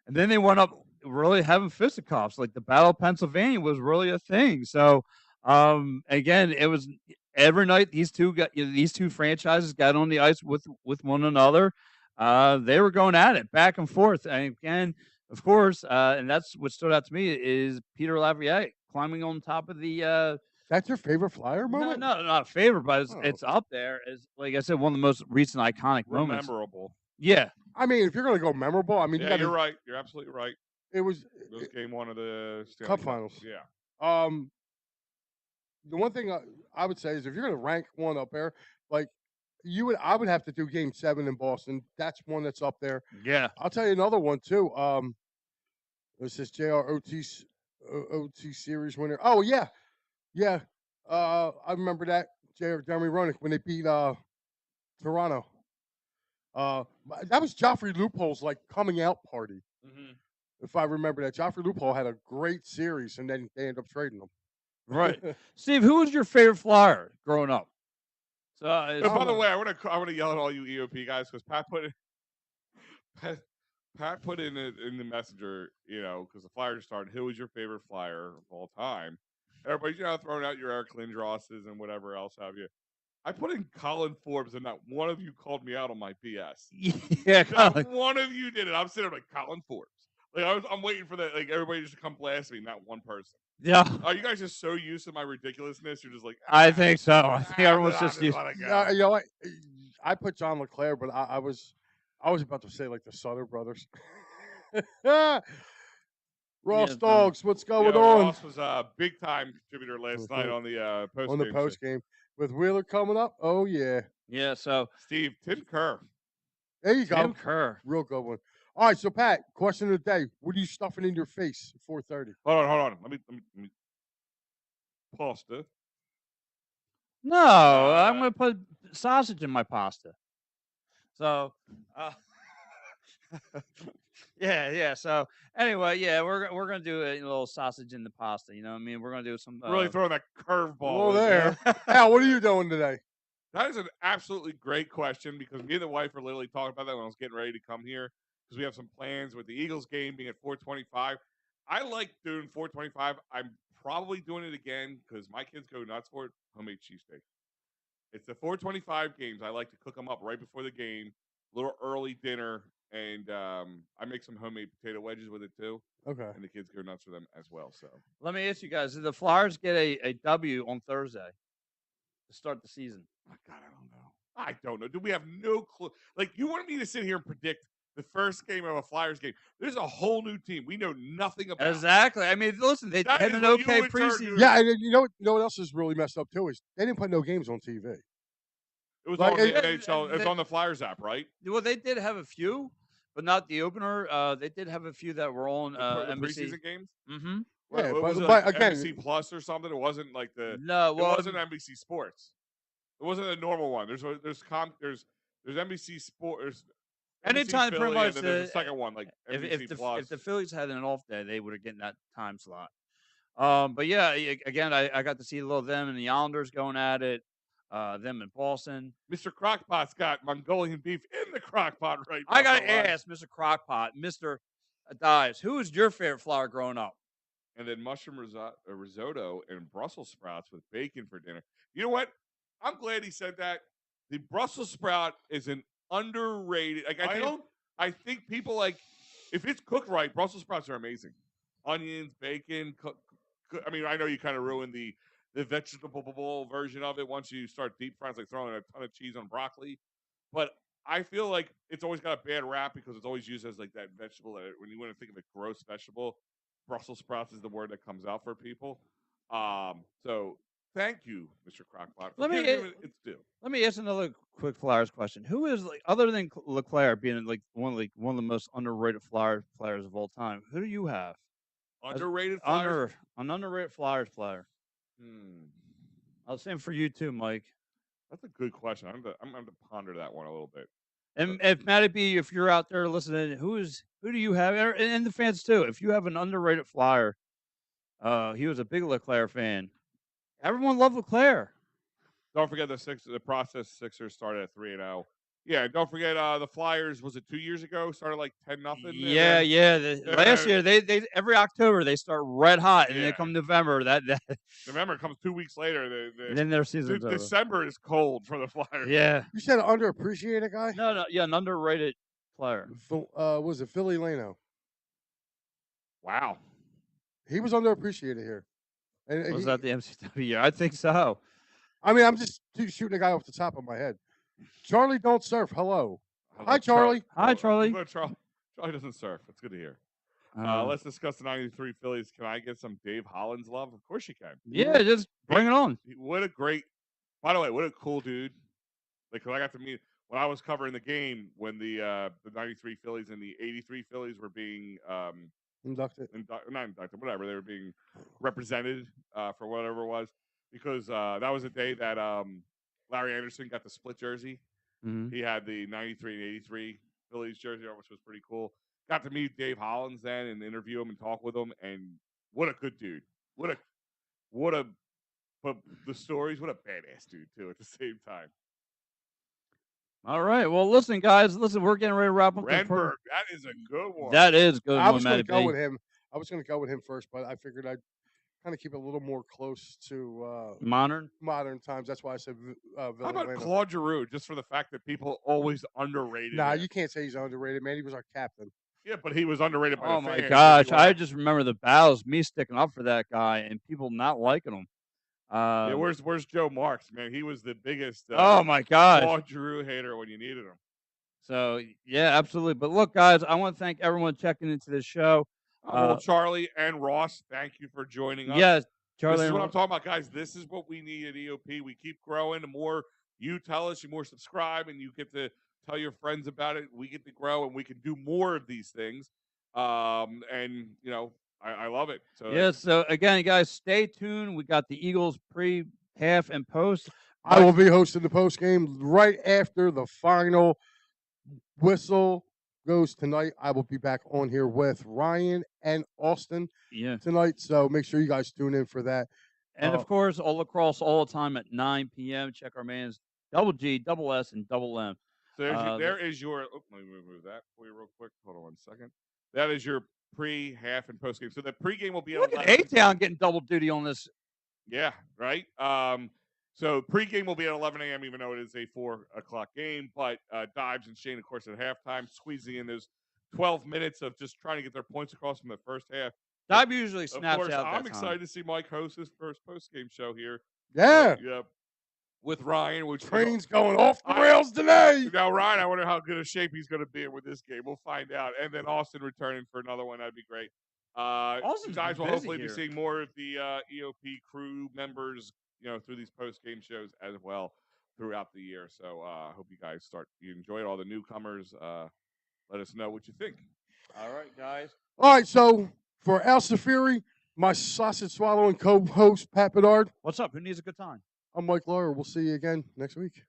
And then they went up really having fisticuffs. Like the Battle of Pennsylvania was really a thing. So again, it was every night these two franchises got on the ice with one another. They were going at it back and forth. And again, of course, and that's what stood out to me is Peter Laviolette climbing on top of the That's your favorite Flyer no, moment? no, not a favorite, but Oh. it's up there as like I said, one of the most recent iconic moments. Rememberable. Yeah. I mean, if you're gonna go memorable, I mean, Yeah, you're right. You're absolutely right. It was It was game 1 of the Stanley Cup Cup. Finals. Yeah. Um, the one thing I would say is if you're gonna rank one up there, like I would have to do Game 7 in Boston. That's one that's up there. Yeah. I'll tell you another one too. This is OT series winner. Oh yeah, yeah. I remember that Jeremy Roenick when they beat Toronto. That was Joffrey Loophole's like coming out party. Mm-hmm. If I remember that, Joffrey Loophole had a great series, and then they ended up trading him. Right. Steve, who was your favorite Flyer growing up? So And by the way, I want to yell at all you EOP guys because Pat put in the messenger, because the Flyers started. Who was your favorite Flyer of all time? Everybody's throwing out your Eric Lindrosses and whatever else have you. I put in Colin Forbes, and not one of you called me out on my BS. yeah, Not one of you did it. I'm sitting there like Colin Forbes. Like I'm waiting for that. Like everybody just to come blast me. Not one person. yeah. Are you guys just so used to my ridiculousness? You're just like, I think so. I think everyone's just used. let it go. You know what? I put John LeClaire, but I was about to say like the Sutter brothers. Ross Yeah, Dogs, what's going Yeah, on Ross was a big time contributor last night on the post on the post game with Wheeler coming up? Oh yeah, Yeah. So Steve, Tim Kerr. there you Tim go, Kerr. real good one. All right, so Pat, question of the day: what are you stuffing in your face at 4:30? Hold on. Let me pasta. No, I'm gonna put sausage in my pasta. So, yeah. So anyway, yeah, we're gonna do a little sausage in the pasta. You know what I mean? We're gonna do some. Really throwing that curveball. Oh, in there. Al, what are you doing today? That is an absolutely great question because me and the wife were literally talking about that when I was getting ready to come here because we have some plans with the Eagles game being at 4:25. I like doing 4:25. I'm probably doing it again because my kids go nuts for it. Homemade cheesesteak. It's the 4:25 games. I like to cook them up right before the game, a little early dinner, and I make some homemade potato wedges with it too. Okay. And the kids go nuts for them as well. So Let me ask you guys: did the Flyers get a W on Thursday to start the season? oh, God, I don't know. Do we have no clue? Like you want me to sit here and predict the first game of a Flyers game? There's a whole new team we know nothing about. Exactly. I mean, listen, they That had is an what you okay would turn preseason. to- Yeah, and you know what else is really messed up too is they didn't put no games on TV. It was Like, on the it- NHL. It was on the Flyers app, right? Well, they did have a few, but not the opener. They did have a few that were on The NBC. preseason games. Mm-hmm. Yeah, What was but it, like again- NBC Plus or something? It wasn't like the. No, It well, wasn't NBC Sports. It wasn't a normal one. There's NBC Sport, there's NBC Anytime, pretty Philly, and much, then there's a second one like if NBC if Plus. the Phillies had an off day, they would have gotten that time slot. But yeah, again, I got to see a little of them and the Islanders going at it. Them in Boston. Mr. Crockpot's got Mongolian beef in the crockpot right now. I gotta ask, Mr. Crockpot, Mr. Dives, who was your favorite flower growing up? And then mushroom risotto and Brussels sprouts with bacon for dinner. You know what? I'm glad he said that. The Brussels sprout is an underrated. Like I think people like if it's cooked right, Brussels sprouts are amazing. Onions, bacon. I mean, I know you kind of ruined the vegetable version of it once you start deep frying, like throwing a ton of cheese on broccoli. But I feel like it's always got a bad rap because it's always used as like that vegetable that when you want to think of a gross vegetable, Brussels sprouts is the word that comes out for people. So thank you, Mr. Crockpot, for giving it its due. Let me ask another quick Flyers question. Who is like other than Leclerc being like one of the most underrated Flyers players of all time? Who do you have? Underrated Flyers? An underrated Flyers player. I was saying for you too, Mike. That's a good question. I'm going to ponder that one a little bit. And if Matty B, if you're out there listening, who do you have? And the fans too. If you have an underrated Flyer, he was a big Leclerc fan. Everyone loved Leclerc. Don't forget the process Sixers started at 3-0. Yeah, don't forget the Flyers. Was it 2 years ago? Started like 10-0. Yeah. Last year they every October they start red hot, and then come November that November comes 2 weeks later. Then their season's over. December is cold for the Flyers. Yeah, you said an underappreciated guy? No, yeah, an underrated player. Was it Philly Leno? Wow, he was underappreciated here. And was that the MCW? I think so. I mean, I'm just shooting a guy off the top of my head. Charlie don't surf. Hello. Hi, Charlie. Hi, Charlie. Charlie doesn't surf. That's good to hear. Let's discuss the 93 Phillies. Can I get some Dave Hollins love? Of course you can. Yeah, just bring it on. What a great, by the way, what a cool dude. Like, I got to meet, when I was covering the game, when the 93 Phillies and the 83 Phillies were being not inducted, whatever. They were being represented for whatever it was. Because that was the day that Larry Anderson got the split jersey. Mm-hmm. He had the 93 and 83 Phillies jersey, which was pretty cool. Got to meet Dave Hollins then and interview him and talk with him. And what a good dude. But the stories, what a badass dude, too, at the same time. All right. Well, listen, guys. We're getting ready to wrap up. Renberg, that is a good one. That is good. I was going to go with him. I was going to go with him first, but I figured I'd kind of keep it a little more close to modern times. That's why I said How about Claude Giroux, just for the fact that people always underrated him? You can't say he's underrated, man. He was our captain. Yeah, but he was underrated by the fans. Oh, my gosh. I just remember the battles, me sticking up for that guy and people not liking him. Yeah, where's Joe Marks, man? He was the biggest oh, my gosh, Claude Giroux hater when you needed him. So, yeah, absolutely. But look, guys, I want to thank everyone checking into this show. Well, Charlie and Ross, thank you for joining us. Yes, Charlie. This is what I'm talking about, guys. This is what we need at EOP. We keep growing. The more you tell us, the more subscribe, and you get to tell your friends about it. We get to grow, and we can do more of these things. And, you know, I love it. So yeah, so again, guys, stay tuned. We got the Eagles pre, half, and post. I will be hosting the post game right after the final whistle goes tonight. I will be back on here with Ryan and Austin tonight. So make sure you guys tune in for that. And of course, all across all the time at 9 p.m. Check our man's Double G, Double S, and Double M. So there is your. Oh, let me remove that for you real quick. Hold on 1 second. That is your pre, half, and post game. So the pregame will be Look at A-Town getting double duty on this. Yeah, right. So pregame will be at 11 a.m. even though it is a 4 o'clock game. But Dives and Shane, of course, at halftime, squeezing in those 12 minutes of just trying to get their points across from the first half. Dive usually snaps out. I'm excited to see Mike host his first post-game show here. Yeah. With Ryan, which train's going off the rails today. Now, Ryan, I wonder how good a shape he's going to be in with this game. We'll find out. And then Austin returning for another one. That'd be great. Guys will hopefully be seeing more of the EOP crew members, through these post-game shows as well throughout the year. So I hope you guys you enjoy it. All the newcomers. Let us know what you think. All right, guys. All right, so for Al Safiri, my sausage swallowing co-host, Pat Bedard. What's up? Who needs a good time? I'm Mike Lawyer. We'll see you again next week.